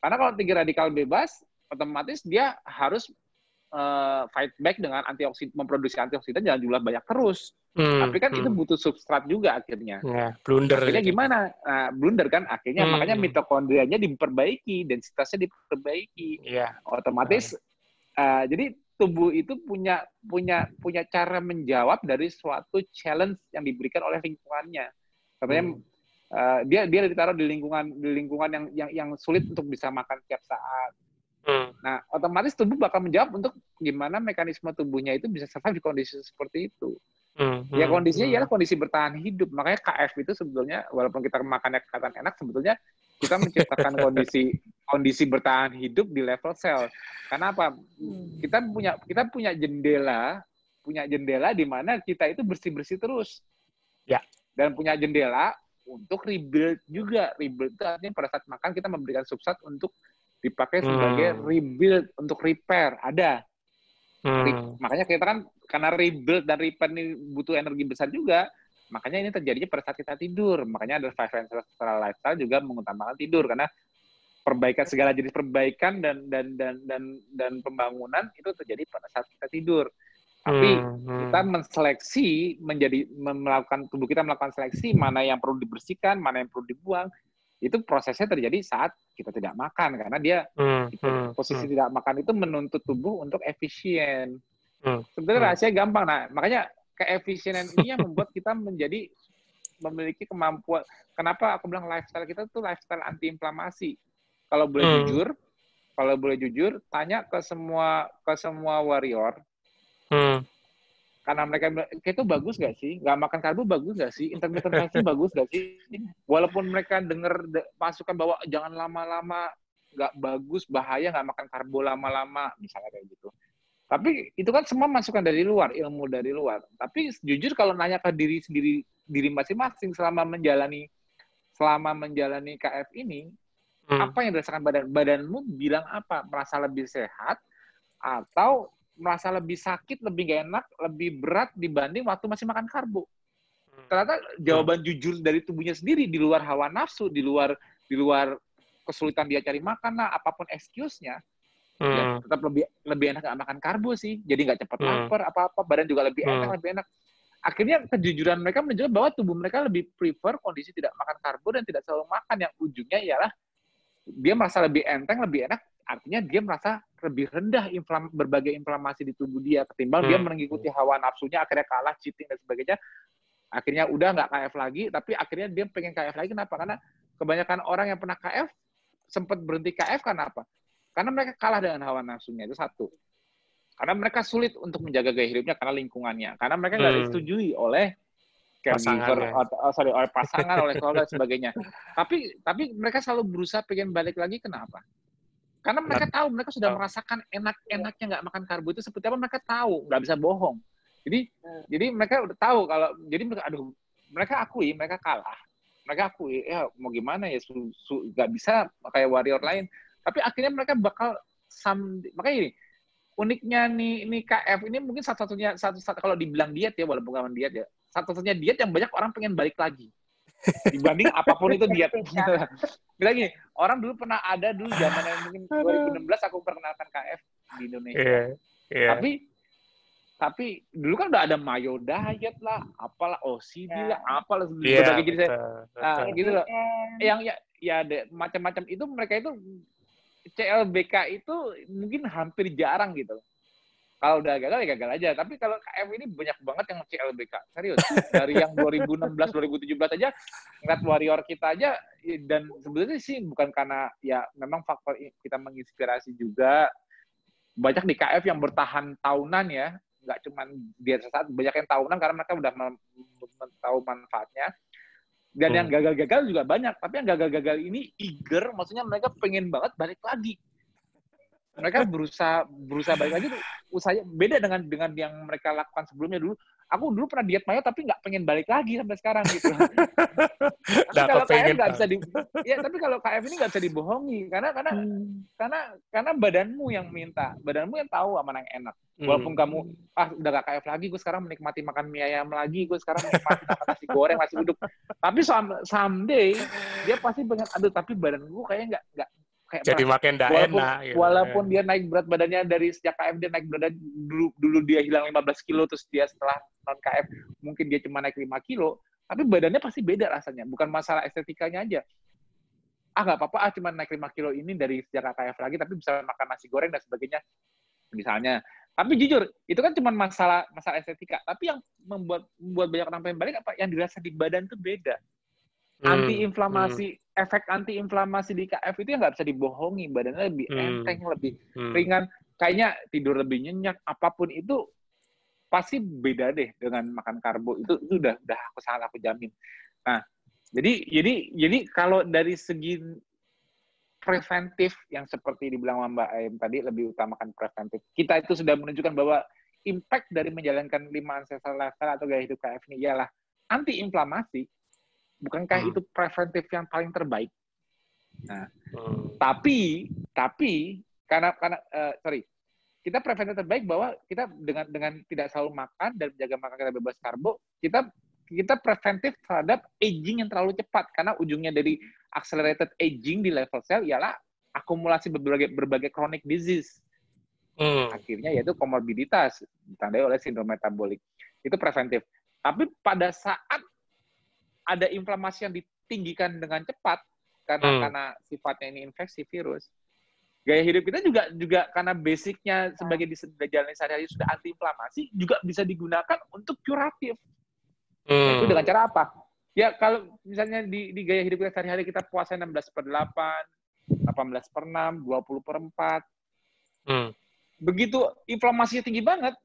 Karena kalau tinggi radikal bebas, otomatis dia harus fight back dengan memproduksi antioksidan jangan jumlah banyak terus. Tapi kan itu butuh substrat juga akhirnya. Blunder. Akhirnya gimana? Nah, blunder kan akhirnya. Makanya mitokondrianya diperbaiki, densitasnya diperbaiki. Otomatis jadi tubuh itu punya cara menjawab dari suatu challenge yang diberikan oleh lingkungannya. Contohnya dia ditaruh di lingkungan yang sulit untuk bisa makan tiap saat. Nah, otomatis tubuh bakal menjawab untuk gimana mekanisme tubuhnya itu bisa survive di kondisi seperti itu. Ya kondisinya ialah kondisi bertahan hidup. Makanya KF itu sebetulnya, walaupun kita makannya kelihatan enak, sebetulnya kita menciptakan kondisi bertahan hidup di level sel. Karena apa? Kita punya jendela di mana kita itu bersih-bersih terus. Ya. Dan punya jendela untuk rebuild juga. Rebuild itu artinya pada saat makan kita memberikan substrat untuk dipakai sebagai rebuild, untuk repair. Ada. Makanya kita kan, karena rebuild dan repair ini butuh energi besar juga, makanya ini terjadinya pada saat kita tidur. Makanya ada 5 ancestral lifestyle juga mengutamakan tidur, karena perbaikan, segala jenis perbaikan dan pembangunan itu terjadi pada saat kita tidur. Tapi kita menseleksi, melakukan, tubuh kita melakukan seleksi mana yang perlu dibersihkan, mana yang perlu dibuang. Itu prosesnya terjadi saat kita tidak makan, karena dia posisi tidak makan itu menuntut tubuh untuk efisien. Sebenarnya rahasia gampang. Nah, makanya keefisienan ini yang membuat kita memiliki kemampuan. Kenapa aku bilang lifestyle kita tuh lifestyle anti-inflamasi? Kalau boleh jujur, tanya ke semua warrior. Karena mereka bilang, kayak itu bagus gak sih? Nggak makan karbo bagus gak sih? Intermittent fasting bagus gak sih? Walaupun mereka dengar masukan bahwa jangan lama-lama, nggak bagus, bahaya nggak makan karbo lama-lama, misalnya kayak gitu. Tapi itu kan semua masukan dari luar, ilmu dari luar. Tapi jujur kalau nanya ke diri masing-masing selama menjalani KF ini, apa yang dirasakan badanmu bilang apa? Merasa lebih sehat atau merasa lebih sakit, lebih gak enak, lebih berat dibanding waktu masih makan karbo? Ternyata jawaban jujur dari tubuhnya sendiri, di luar hawa nafsu, di luar kesulitan dia cari makan lah, apapun excuse-nya, ya tetap lebih enak gak makan karbo sih. Jadi gak cepat lapar, apa-apa, badan juga lebih enak. Akhirnya kejujuran mereka menunjukkan bahwa tubuh mereka lebih prefer kondisi tidak makan karbo dan tidak selalu makan, yang ujungnya ialah dia merasa lebih enteng, lebih enak. Artinya dia merasa lebih rendah berbagai inflamasi di tubuh dia, ketimbang dia mengikuti hawa nafsunya, akhirnya kalah, cheating dan sebagainya. Akhirnya udah nggak KF lagi, tapi akhirnya dia pengen KF lagi. Kenapa? Karena kebanyakan orang yang pernah KF sempat berhenti KF karena apa? Karena mereka kalah dengan hawa nafsunya, itu satu. Karena mereka sulit untuk menjaga gaya hidupnya karena lingkungannya, karena mereka nggak disetujui oleh caregiver, oleh pasangan, oleh keluarga dan sebagainya. Tapi mereka selalu berusaha pengen balik lagi. Kenapa? Karena mereka tahu, mereka sudah merasakan enak-enaknya nggak makan karbo itu seperti apa. Mereka tahu, nggak bisa bohong. Jadi mereka udah tahu kalau, jadi mereka akui mereka kalah. Mereka akui, ya mau gimana ya, nggak bisa kayak warrior lain. Tapi akhirnya mereka bakal makanya ini uniknya nih KF ini mungkin satu-satunya kalau dibilang diet ya, walaupun bukan diet ya, satu-satunya diet yang banyak orang pengen balik lagi dibanding apapun itu diet. Bila gini, orang dulu pernah ada zaman yang mungkin 2016 aku perkenalkan KF di Indonesia. Tapi dulu kan udah ada mayo diet lah, apalah OCD lah, apalah berbagai jenis. Nah, gitu loh. Yang macam-macam itu, mereka itu CLBK itu mungkin hampir jarang gitu. Kalau udah gagal ya gagal aja. Tapi kalau KF ini banyak banget yang CLBK. Serius. Dari yang 2016, 2017 aja, ngeliat warrior kita aja, dan sebenarnya sih bukan karena, ya memang faktor kita menginspirasi juga. Banyak di KF yang bertahan tahunan ya. Nggak cuma diet sesaat, banyak yang tahunan karena mereka udah tahu manfaatnya. Dan yang gagal-gagal juga banyak. Tapi yang gagal-gagal ini eager, maksudnya mereka pengen banget balik lagi. Mereka berusaha balik lagi tuh, usahanya beda dengan yang mereka lakukan sebelumnya dulu. Aku dulu pernah diet mayo tapi nggak pengen balik lagi sampai sekarang gitu. Tapi kalau KF nggak bisa tapi kalau KF ini nggak bisa dibohongi karena badanmu yang minta, badanmu yang tahu mana yang enak. Walaupun kamu udah gak KF lagi, gue sekarang menikmati makan mie ayam lagi, gue sekarang menikmati makan nasi goreng, nasi uduk. Tapi someday dia pasti pengen, tapi badan gue kayaknya nggak jadi makin nggak enak. Gitu. Walaupun dia naik berat badannya dari sejak KF, dia naik berat dulu dia hilang 15 kilo, terus dia setelah non KF mungkin dia cuma naik 5 kilo, tapi badannya pasti beda rasanya. Bukan masalah estetikanya aja. Nggak apa-apa, cuma naik 5 kilo ini dari sejak KF lagi, tapi bisa makan nasi goreng dan sebagainya, misalnya. Tapi jujur, itu kan cuma masalah estetika. Tapi yang membuat banyak orang pengen balik, apa yang dirasa di badan itu beda. Anti-inflamasi, efek anti-inflamasi di KF itu yang nggak bisa dibohongi. Badannya lebih enteng, lebih ringan. Kayaknya tidur lebih nyenyak. Apapun itu pasti beda deh dengan makan karbo. Itu udah aku jamin. Nah, jadi kalau dari segi preventif yang seperti dibilang Mbak Aim tadi, lebih utamakan preventif. Kita itu sudah menunjukkan bahwa impact dari menjalankan 5 ancestral lifestyle atau gaya hidup KF ini ialah anti-inflamasi. Bukankah itu preventif yang paling terbaik? Nah, tapi karena kita preventif terbaik bahwa kita dengan tidak selalu makan dan menjaga makan kita bebas karbo, kita preventif terhadap aging yang terlalu cepat, karena ujungnya dari accelerated aging di level sel ialah akumulasi berbagai chronic disease. Akhirnya yaitu komorbiditas ditandai oleh sindrom metabolik. Itu preventif. Tapi pada saat ada inflamasi yang ditinggikan dengan cepat karena sifatnya ini infeksi virus, gaya hidup kita juga karena basicnya sebagai dijalani sehari-hari sudah anti-inflamasi, juga bisa digunakan untuk kuratif. Itu dengan cara apa? Ya kalau misalnya di gaya hidup kita sehari-hari kita puasa 16/8, 18/6, 20/4. Begitu inflamasinya tinggi banget,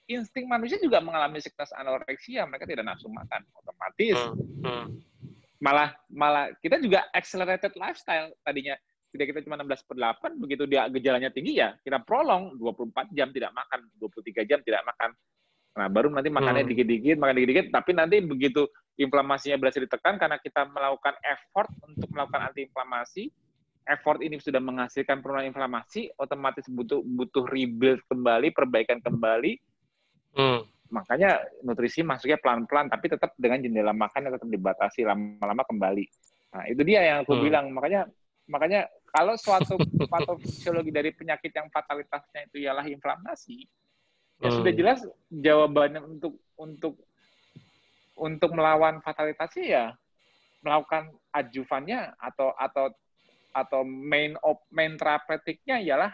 insting manusia juga mengalami sickness anoreksia, mereka tidak nafsu makan, otomatis. Malah kita juga accelerated lifestyle tadinya. Tidak kita cuma 16/8, begitu dia gejalanya tinggi ya kita prolong 24 jam tidak makan, 23 jam tidak makan. Nah, baru nanti makannya dikit-dikit, tapi nanti begitu inflamasinya berhasil ditekan karena kita melakukan effort untuk melakukan antiinflamasi, effort ini sudah menghasilkan penurunan inflamasi, otomatis butuh rebuild kembali, perbaikan kembali. Makanya nutrisi masuknya pelan-pelan, tapi tetap dengan jendela makan yang tetap dibatasi, lama-lama kembali. Nah, itu dia yang aku bilang. Makanya kalau suatu patofisiologi dari penyakit yang fatalitasnya itu ialah inflamasi, ya sudah jelas jawabannya untuk melawan fatalitasnya ya melakukan adjuvannya atau main terapeutiknya ialah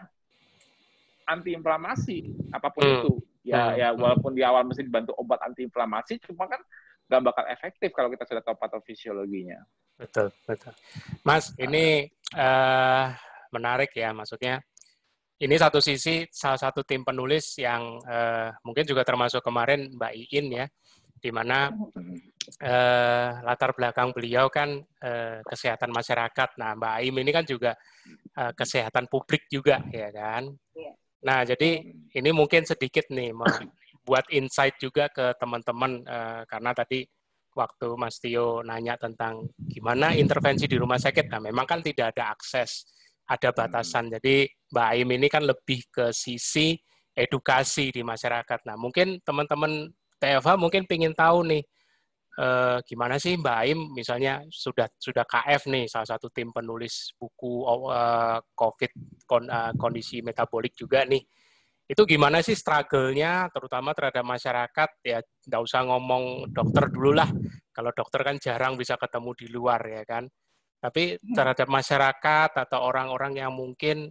antiinflamasi apapun itu. Ya walaupun di awal mesti dibantu obat antiinflamasi, cuma kan nggak bakal efektif kalau kita sudah tahu patofisiologinya. Betul. Mas, ini menarik ya, maksudnya ini satu sisi salah satu tim penulis yang mungkin juga termasuk kemarin Mbak Iin ya, di mana latar belakang beliau kan kesehatan masyarakat. Nah, Mbak Aim ini kan juga kesehatan publik juga, ya kan? Nah, jadi ini mungkin sedikit nih buat insight juga ke teman-teman, karena tadi waktu Mas Tio nanya tentang gimana intervensi di rumah sakit, nah memang kan tidak ada akses, ada batasan. Jadi Mbak Aim ini kan lebih ke sisi edukasi di masyarakat. Nah, mungkin teman-teman TFH mungkin ingin tahu nih, gimana sih Mbak Aim misalnya sudah KF nih, salah satu tim penulis buku COVID kondisi metabolik juga nih, itu gimana sih struggle-nya terutama terhadap masyarakat, ya nggak usah ngomong dokter dulu lah, kalau dokter kan jarang bisa ketemu di luar ya kan, tapi terhadap masyarakat atau orang-orang yang mungkin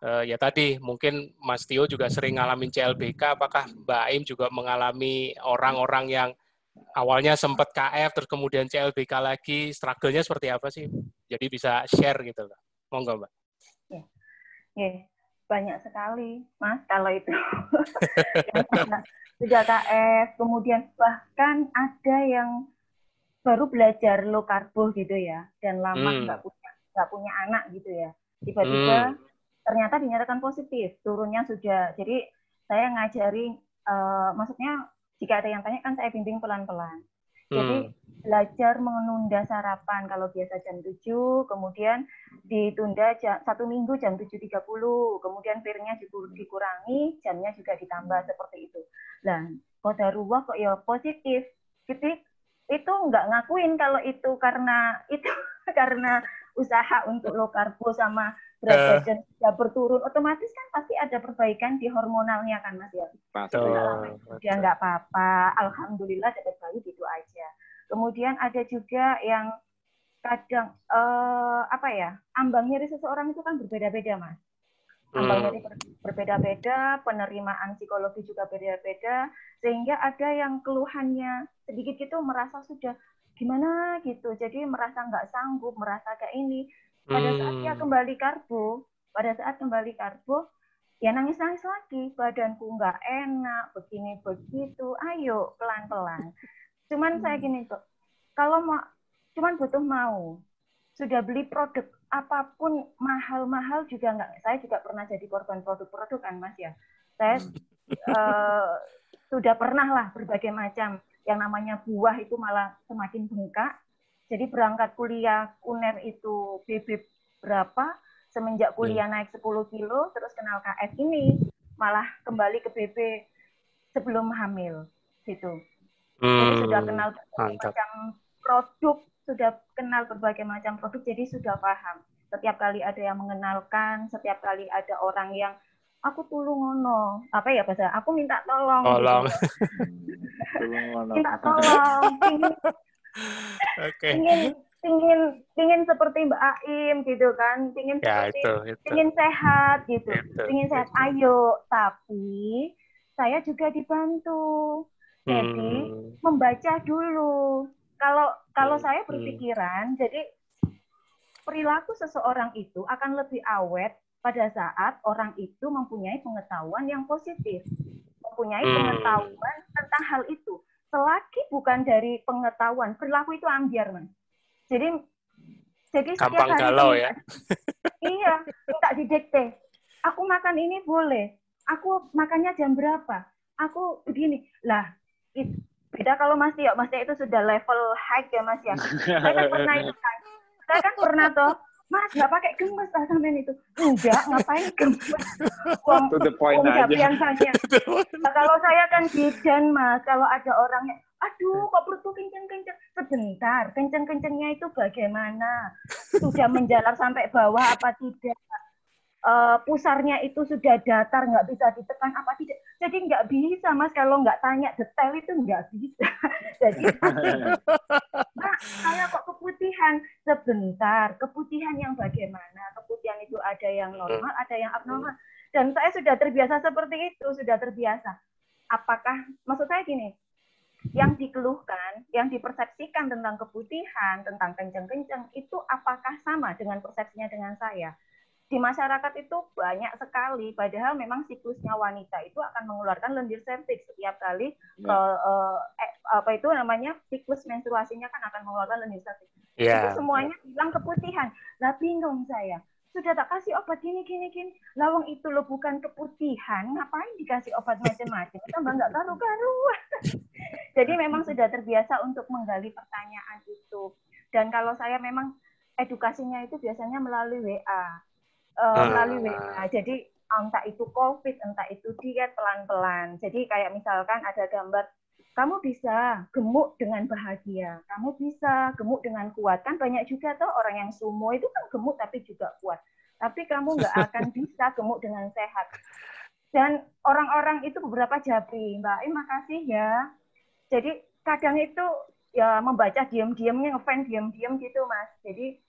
ya tadi mungkin Mas Tio juga sering ngalamin CLBK, apakah Mbak Aim juga mengalami orang-orang yang awalnya sempat KF, terus kemudian CLBK lagi, struggle-nya seperti apa sih? Jadi bisa share gitu loh. Monggo, Mbak. Ya, banyak sekali, Mas, kalau itu. Yang sudah KF, kemudian bahkan ada yang baru belajar low karbo gitu ya, dan lama nggak punya anak gitu ya. Tiba-tiba ternyata dinyatakan positif, turunnya sudah. Jadi saya ngajari, maksudnya jika ada yang tanya kan saya bimbing pelan-pelan. Jadi belajar menunda sarapan, kalau biasa jam 7, kemudian ditunda 1 minggu jam 7.30, kemudian pirnya dikurangi, jamnya juga ditambah seperti itu. Nah, qadarullah kok ya positif. Itu nggak ngakuin kalau itu karena usaha untuk low karbo sama berat badan sudah berturun, otomatis kan pasti ada perbaikan di hormonalnya kan Mas ya. Dia nggak apa-apa, alhamdulillah dapat bayi gitu aja. Kemudian ada juga yang kadang ambang nyeri seseorang itu kan berbeda-beda Mas. Ambang nyeri berbeda-beda, penerimaan psikologi juga beda-beda, sehingga ada yang keluhannya sedikit gitu merasa sudah gimana gitu, jadi merasa nggak sanggup, merasa kayak ini. Pada saat dia kembali karbo, ya nangis-nangis lagi, badanku nggak enak, begini begitu, ayo pelan-pelan. Cuman saya gini kok, kalau cuman butuh mau, sudah beli produk apapun mahal-mahal juga nggak, saya juga pernah jadi korban produk-produk kan Mas ya. Saya sudah pernah lah berbagai macam, yang namanya buah itu malah semakin bengkak, Jadi berangkat kuliah UNER itu BB berapa, semenjak kuliah naik 10 kilo, terus kenal KF ini, malah kembali ke BB sebelum hamil. Gitu. Jadi sudah kenal berbagai macam produk, jadi sudah paham. Setiap kali ada yang mengenalkan, setiap kali ada orang yang aku tulung ngono, apa ya bahasa? Aku minta tolong. Tolong. Gitu. Minta tolong. Pingin seperti Mbak Aim gitu kan, pingin sehat gitu, pingin sehat. Ayo, tapi saya juga dibantu. Jadi membaca dulu. Kalau saya berpikiran, jadi perilaku seseorang itu akan lebih awet pada saat orang itu mempunyai pengetahuan yang positif, mempunyai pengetahuan tentang hal itu. Selagi bukan dari pengetahuan, perilaku itu ambiar, Mas. Jadi gampang galau ya. Iya, minta didikte. Aku makan ini boleh. Aku makannya jam berapa? Aku begini. Lah, beda kalau Mas Tio. Mas Tio itu sudah level high ya, Mas ya. Saya kan pernah toh, Mas nggak pakai gemes lah sampean itu. Enggak, ngapain gemes? To the point aja. Biasanya. Nah, kalau saya kan bidan, Mas. Kalau ada orangnya, aduh kok perutku kenceng-kenceng. Sebentar, kenceng-kencengnya itu bagaimana? Sudah menjalar sampai bawah apa tidak? Pusarnya itu sudah datar, nggak bisa ditekan apa tidak. Jadi nggak bisa, Mas, kalau nggak tanya detail itu nggak bisa. Jadi, Mbak, saya kok keputihan. Sebentar, keputihan yang bagaimana? Keputihan itu ada yang normal, ada yang abnormal. Dan saya sudah terbiasa seperti itu, sudah terbiasa. Apakah, maksud saya gini, yang dikeluhkan, yang dipersepsikan tentang keputihan, tentang kenceng-kenceng, itu apakah sama dengan persepsinya dengan saya? Di masyarakat itu banyak sekali, padahal memang siklusnya wanita itu akan mengeluarkan lendir cervix setiap kali siklus menstruasinya kan akan mengeluarkan lendir cervix. Itu semuanya bilang keputihan. Lah bingung saya. Sudah tak kasih obat gini. Lawang itu lo bukan keputihan, ngapain dikasih obat macam-macam? Tambah nggak karu-karuan. Jadi memang sudah terbiasa untuk menggali pertanyaan itu. Dan kalau saya memang edukasinya itu biasanya melalui WA. Jadi entah itu COVID, entah itu diet pelan-pelan. Jadi kayak misalkan ada gambar, kamu bisa gemuk dengan bahagia, kamu bisa gemuk dengan kuat. Kan banyak juga tuh orang yang sumo itu kan gemuk tapi juga kuat. Tapi kamu nggak akan bisa gemuk dengan sehat. Dan orang-orang itu beberapa jabri, Mbak makasih ya. Jadi kadang itu ya membaca diam-diamnya, ngefans diam-diam gitu, Mas. Jadi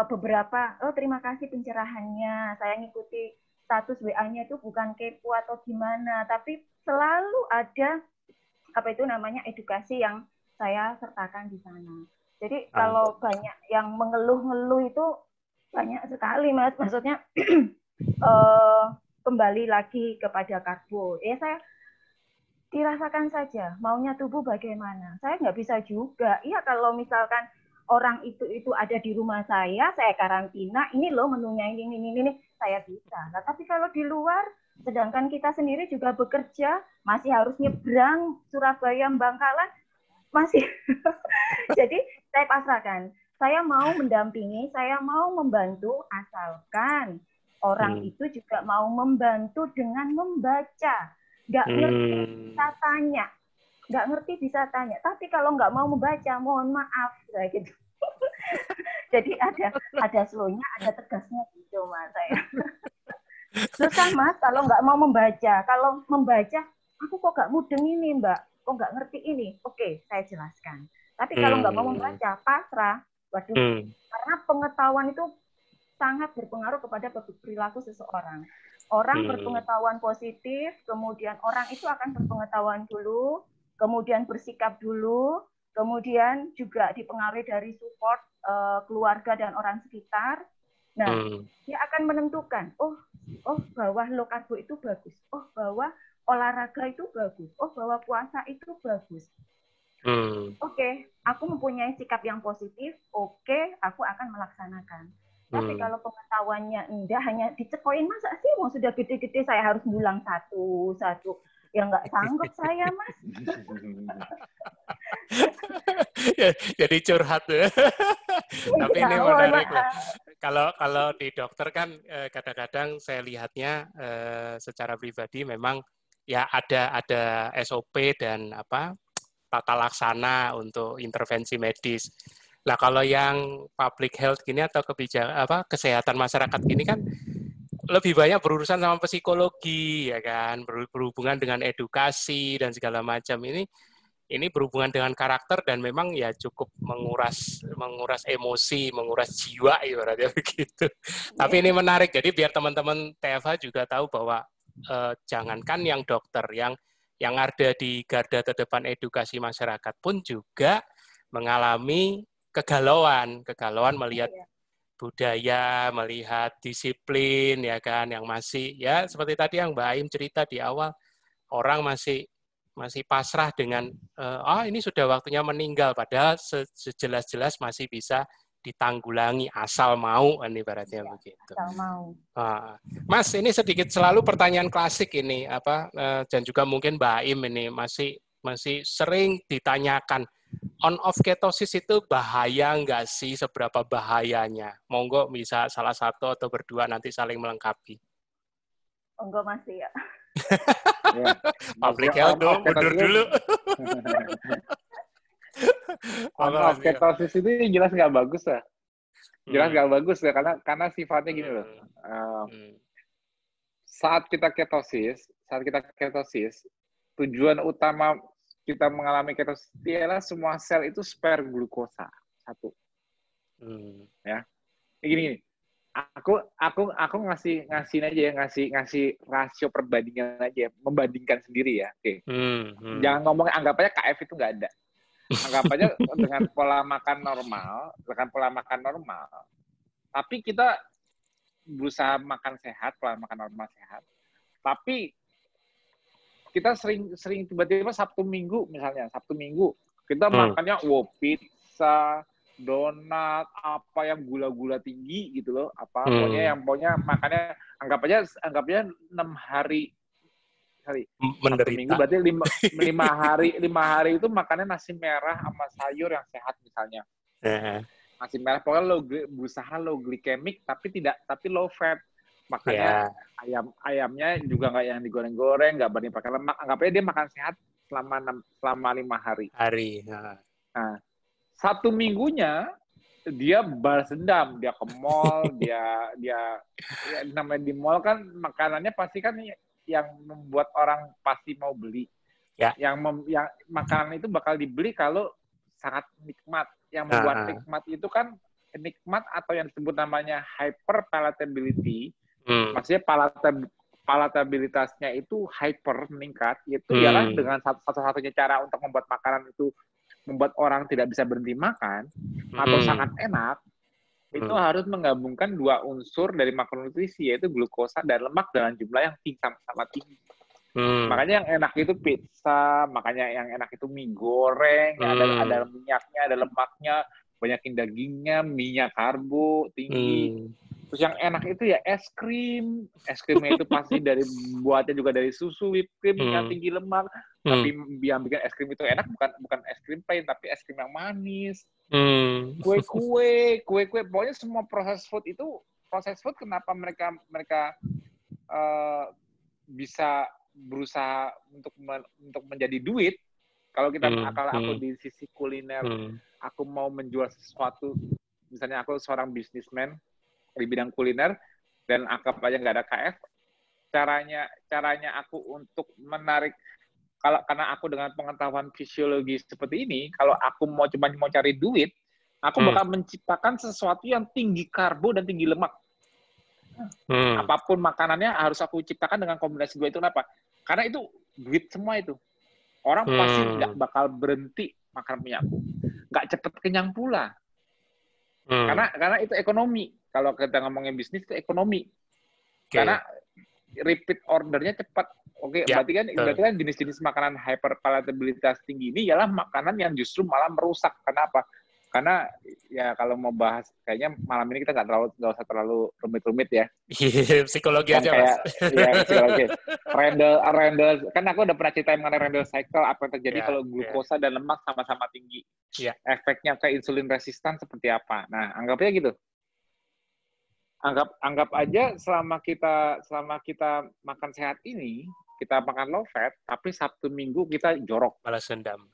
beberapa, terima kasih pencerahannya, saya ngikuti status WA-nya itu bukan kepo atau gimana, tapi selalu ada edukasi yang saya sertakan di sana. Jadi kalau banyak yang mengeluh-ngeluh itu banyak sekali, Mas. Maksudnya kembali lagi kepada karbo. Saya dirasakan saja, maunya tubuh bagaimana. Saya nggak bisa juga. Iya, kalau misalkan orang itu ada di rumah saya karantina, ini loh menunya ini, saya bisa. Nah, tapi kalau di luar, sedangkan kita sendiri juga bekerja, masih harus nyebrang Surabaya, Bangkalan, masih. Jadi saya pasrahkan. Saya mau mendampingi, saya mau membantu, asalkan orang itu juga mau membantu dengan membaca. Nggak ngerti bisa tanya. Nggak ngerti bisa tanya, tapi kalau nggak mau membaca, mohon maaf, kayak gitu. Jadi ada slow-nya, ada tegasnya gitu, Mas. Saya susah, Mas, kalau nggak mau membaca. Kalau membaca, aku kok nggak mudeng ini, Mbak, kok nggak ngerti ini. Oke, saya jelaskan. Tapi kalau nggak mau membaca, pasrah. Waduh, karena pengetahuan itu sangat berpengaruh kepada perilaku seseorang. Orang berpengetahuan positif, kemudian orang itu akan berpengetahuan dulu, kemudian bersikap dulu, kemudian juga dipengaruhi dari support keluarga dan orang sekitar. Nah, dia akan menentukan, oh bahwa low karbo itu bagus, oh bahwa olahraga itu bagus, oh bahwa puasa itu bagus. Oke, aku mempunyai sikap yang positif, oke, aku akan melaksanakan. Tapi kalau pengetahuannya enggak, hanya dicekoin, masa sih mau sudah gede-gede saya harus ngulang satu-satu. Ya nggak sanggup saya, Mas. Jadi curhat ya. Tapi ini Ya, mohon menarik lah. maaf. Kalau di dokter kan kadang-kadang saya lihatnya secara pribadi memang ya ada SOP dan tata laksana untuk intervensi medis. Nah, kalau yang public health gini atau kesehatan masyarakat gini kan lebih banyak berurusan sama psikologi ya kan, berhubungan dengan edukasi dan segala macam. Ini berhubungan dengan karakter dan memang ya cukup menguras emosi, menguras jiwa ibaratnya begitu. Tapi ini menarik, jadi biar teman-teman TFH juga tahu bahwa jangankan yang dokter, yang ada di garda terdepan edukasi masyarakat pun juga mengalami kegalauan melihat budaya, melihat disiplin ya kan, yang masih ya seperti tadi yang Mbak Aim cerita di awal, orang masih pasrah dengan ini sudah waktunya meninggal, padahal sejelas-jelas masih bisa ditanggulangi asal mau, ini ibaratnya begitu. Asal mau. Mas, ini sedikit selalu pertanyaan klasik ini dan juga mungkin Mbak Aim ini masih sering ditanyakan, on off ketosis itu bahaya nggak sih? Seberapa bahayanya? Monggo bisa salah satu atau berdua nanti saling melengkapi. Monggo masih ya. Ya. Public health tuh, mundur dulu. On-off ketosis itu jelas nggak bagus lah. Jelas nggak bagus ya, karena sifatnya gini loh. Saat kita ketosis, tujuan utama kita mengalami ketosis ialah semua sel itu spare glukosa. Satu. Ya. Gini. Aku ngasih rasio perbandingan aja, membandingkan sendiri ya. Oke. Jangan ngomong anggap aja KF itu nggak ada. Anggap aja dengan pola makan normal. Tapi kita berusaha makan sehat, pola makan normal sehat. Tapi kita sering tiba-tiba Sabtu Minggu kita makannya pizza, donat, apa yang gula-gula tinggi gitu loh, pokoknya makannya anggap aja 6 hari menderita. Sabtu Minggu berarti 5 hari itu makannya nasi merah sama sayur yang sehat misalnya. Nasi merah pokoknya berusaha low glikemik tapi low fat. Makanya ayamnya juga nggak yang digoreng-goreng, nggak banyak pakai lemak. Anggap aja dia makan sehat selama 5 hari. Nah, 1 minggunya dia balas dendam, dia ke mall, dia namanya di mall kan makanannya pasti kan yang membuat orang pasti mau beli. Ya. Yang makanan itu bakal dibeli kalau sangat nikmat. Yang membuat nikmat itu kan nikmat atau yang disebut namanya hyperpalatability. Maksudnya palatabilitasnya itu hyper meningkat, itu ialah dengan satu-satunya cara untuk membuat makanan itu membuat orang tidak bisa berhenti makan atau sangat enak, itu harus menggabungkan 2 unsur dari makronutrisi, yaitu glukosa dan lemak dalam jumlah yang sama-sama tinggi. Makanya yang enak itu pizza, makanya yang enak itu mie goreng, ada minyaknya, ada lemaknya, banyakin dagingnya, minyak karbo tinggi. Terus yang enak itu ya es krimnya itu pasti buatnya juga dari susu, whipped cream yang tinggi lemak. Tapi yang bikin es krim itu enak bukan es krim plain, tapi es krim yang manis. Kue, pokoknya semua proses food kenapa mereka bisa berusaha untuk menjadi duit. Kalau aku di sisi kuliner, aku mau menjual sesuatu, misalnya aku seorang bisnismen di bidang kuliner dan anggap aja nggak ada KF, caranya aku untuk menarik, karena aku dengan pengetahuan fisiologi seperti ini, kalau aku mau cari duit, aku bakal menciptakan sesuatu yang tinggi karbo dan tinggi lemak. Apapun makanannya harus aku ciptakan dengan kombinasi 2 itu. Kenapa? Karena itu duit semua itu. Orang pasti nggak bakal berhenti makan punya aku. Nggak cepet kenyang pula. Karena itu ekonomi. Kalau kita ngomongin bisnis itu ekonomi. Karena repeat ordernya cepat. Berarti kan jenis-jenis makanan hyperpalatabilitas tinggi ini ialah makanan yang justru malah merusak. Kenapa? Karena ya kalau mau bahas kayaknya malam ini kita nggak usah terlalu rumit-rumit ya. Psikologi yang aja, kayak, Mas. Ya, psikologi. Randall, kan aku udah pernah cerita mengenai Randall cycle, apa yang terjadi kalau glukosa dan lemak sama-sama tinggi. Ya. Efeknya ke insulin resistan seperti apa. Nah, anggapnya gitu. Anggap aja selama kita makan sehat ini, kita makan low fat, tapi Sabtu Minggu kita jorok. Balas dendam.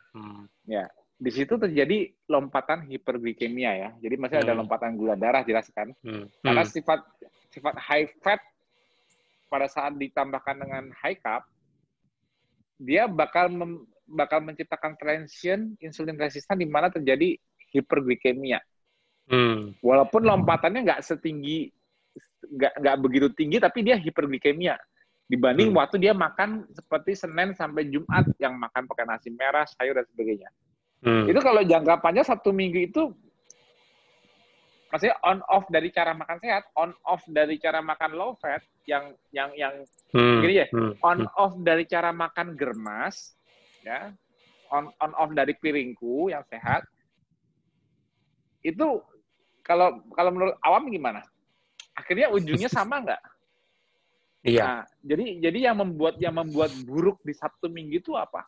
Ya, di situ terjadi lompatan hiperglikemia ya. Jadi masih ada lompatan gula darah jelas kan. Karena sifat high fat pada saat ditambahkan dengan high carb, dia bakal menciptakan transient insulin resistan di mana terjadi hiperglikemia. Walaupun lompatannya nggak begitu tinggi, tapi dia hiperglikemia dibanding waktu dia makan seperti Senin sampai Jumat yang makan pakai nasi merah, sayur dan sebagainya. Itu kalau jangka panjang Sabtu Minggu itu maksudnya on off dari cara makan sehat, on off dari cara makan low fat yang gini ya, on off dari cara makan germas, ya, on off dari piringku yang sehat. Itu kalau menurut awam gimana? Akhirnya ujungnya sama nggak? Iya. Nah, jadi yang membuat buruk di Sabtu Minggu itu apa?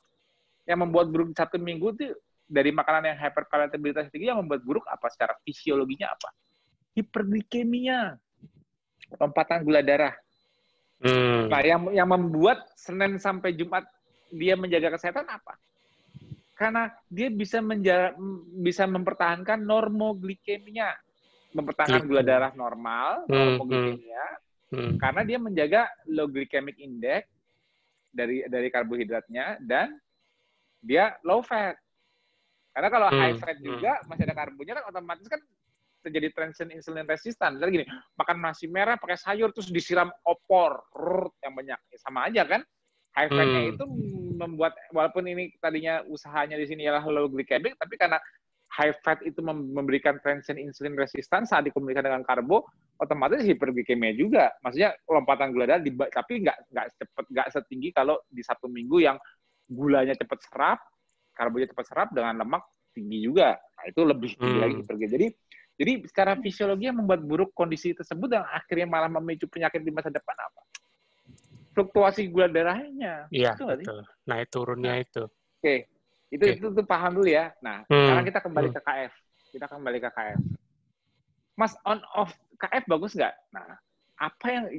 Yang membuat buruk di Sabtu Minggu itu dari makanan yang hyperpalatabilitas tinggi, yang membuat buruk apa? Secara fisiologinya apa? Hiperglikemia, lompatan gula darah. Nah, yang membuat Senin sampai Jumat dia menjaga kesehatan apa? Karena dia bisa mempertahankan normoglikemia, mempertahankan gula darah normal, normoglikemia, karena dia menjaga low glycemic index dari karbohidratnya, dan dia low fat. Karena kalau high fat juga masih ada karbonya, kan otomatis kan terjadi transient insulin resistan. Misalnya gini, makan nasi merah pakai sayur terus disiram opor yang banyak, sama aja kan? High fatnya itu membuat, walaupun ini tadinya usahanya di sini adalah low glycemic, tapi karena high fat itu memberikan transient insulin resistan saat dikombinasikan dengan karbo, otomatis hiperglikemia juga. Maksudnya lompatan gula darah, tapi nggak setinggi kalau di Sabtu Minggu yang gulanya cepat serap, karbonya cepat serap, dengan lemak tinggi juga. Nah, itu lebih tinggi lagi hiperglikemia. Jadi secara fisiologi yang membuat buruk kondisi tersebut dan akhirnya malah memicu penyakit di masa depan apa? Fluktuasi gula darahnya. Iya, betul. Naik turunnya itu. Oke. Itu paham dulu ya. Nah, sekarang kita kembali ke KF. Mas, on off KF bagus nggak? Nah,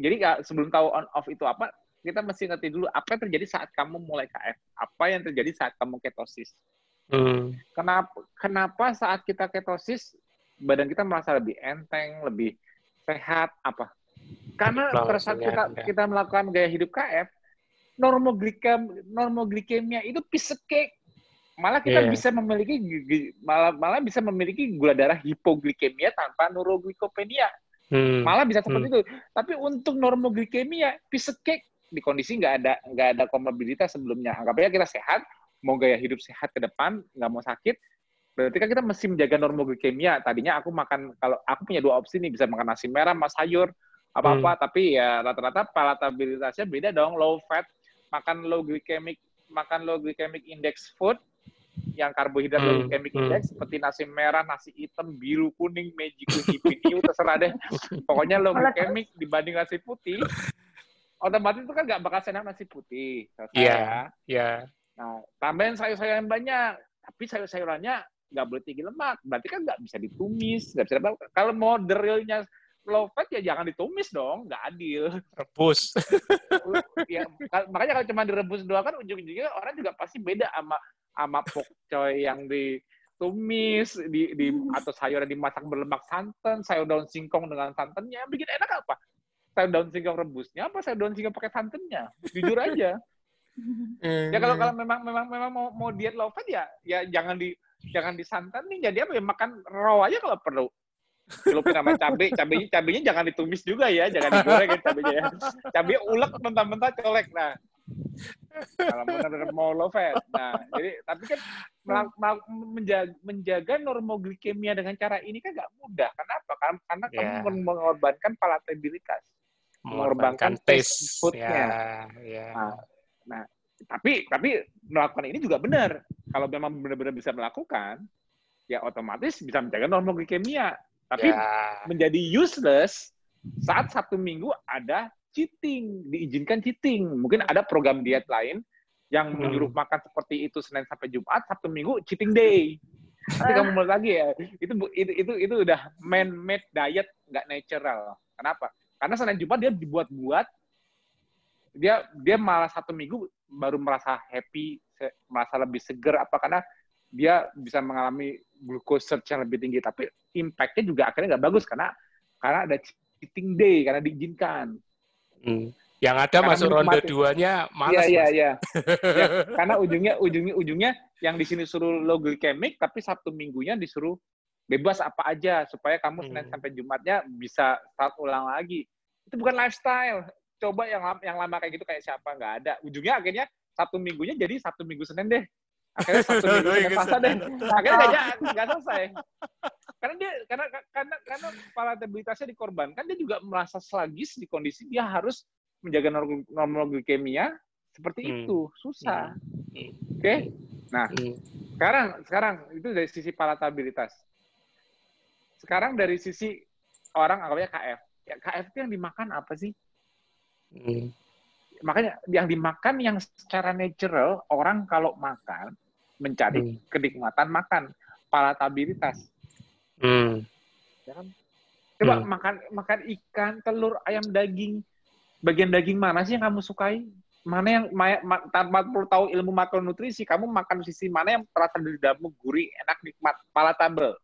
jadi sebelum tahu on off itu apa, kita mesti ngerti dulu apa yang terjadi saat kamu mulai KF. Apa yang terjadi saat kamu ketosis. Kenapa saat kita ketosis badan kita merasa lebih enteng, lebih sehat, apa? Karena pada saat kita melakukan gaya hidup KF, normoglikemia itu piece of cake. Malah kita bisa memiliki gula darah hipoglikemia tanpa neuroglikopenia. Malah bisa seperti itu. Tapi untuk normoglikemia piece of cake, di kondisi nggak ada komorbiditas sebelumnya. Anggapnya kita sehat, mau gaya hidup sehat ke depan, nggak mau sakit, berarti kan kita mesti menjaga normoglikemia. Tadinya kalau aku punya dua opsi nih, bisa makan nasi merah sama sayur, apa-apa, tapi ya rata-rata palatabilitasnya beda dong. Low fat, makan low glycemic index food, yang karbohidrat low glycemic index, seperti nasi merah, nasi hitam, biru, kuning, mejiku, hipiniu, terserah deh. Pokoknya low glycemic dibanding nasi putih, otomatis itu kan nggak bakal senang nasi putih. Iya. Nah, tambahin sayur-sayuran yang banyak, tapi sayur-sayurannya nggak boleh tinggi lemak, berarti kan nggak bisa ditumis, nggak bisa. Kalau mau realnya low fat ya jangan ditumis dong, nggak adil. Rebus. Ya, makanya kalau cuma direbus doang kan ujung-ujungnya orang juga pasti beda sama pokcoy yang ditumis atau sayur yang dimasak berlemak santan, sayur daun singkong dengan santannya, bikin enak apa? Sayur daun singkong rebusnya apa sayur daun singkong pakai santannya? Jujur aja. Ya kalau memang mau diet low fat ya jangan disantanin, jadi apa ya, makan raw aja kalau perlu. Celupin sama cabenya jangan ditumis juga ya, jangan digoreng ya cabenya ya. Cabenya ulek mentah-mentah colek. Nah, kalau benar-benar mau low fat. Nah, jadi tapi kan menjaga normoglikemia dengan cara ini kan nggak mudah. Kenapa? Karena kamu mengorbankan palatabilitas, mengorbankan taste food-nya. Nah, tapi melakukan ini juga benar. Kalau memang benar-benar bisa melakukan, ya otomatis bisa menjaga normoglikemia. Tapi menjadi useless saat Sabtu Minggu ada cheating, diizinkan cheating. Mungkin ada program diet lain yang menyuruh makan seperti itu Senin sampai Jumat, Sabtu Minggu cheating day. Nanti kamu mulai lagi ya. Itu udah man-made diet, nggak natural. Kenapa? Karena Senin Jumat dia dibuat-buat, dia malah 1 minggu baru merasa happy, merasa lebih seger, apa karena dia bisa mengalami glucose surge yang lebih tinggi, tapi impact-nya juga akhirnya nggak bagus karena ada cheating day, karena diizinkan. Yang ada karena masuk ronde 2-nya malas, Mas. Iya. Ya, karena ujungnya yang di sini suruh low glycemic, tapi Sabtu Minggunya disuruh bebas apa aja supaya kamu Senin sampai Jumatnya bisa start ulang lagi. Itu bukan lifestyle. Coba yang lama kayak gitu kayak siapa, nggak ada. Ujungnya akhirnya Sabtu Minggunya jadi Sabtu Minggu Senin deh. Akhirnya Sabtu Minggu Senin Selasa deh. Akhirnya nggak selesai. Karena palatabilitasnya dikorbankan, dia juga merasa sluggish di kondisi dia harus menjaga normal glikemia seperti itu. Susah. Oke? Nah, sekarang itu dari sisi palatabilitas. Sekarang dari sisi orang anggapnya KF. Ya, KF itu yang dimakan apa sih? Makanya yang dimakan yang secara natural, orang kalau makan mencari kenikmatan makan, palatabilitas. Ya kan? Coba makan ikan, telur, ayam, daging. Bagian daging mana sih yang kamu sukai? Mana yang tanpa perlu tahu ilmu makronutrisi, kamu makan sisi mana yang terasa di dalammu gurih, enak, nikmat, palatable.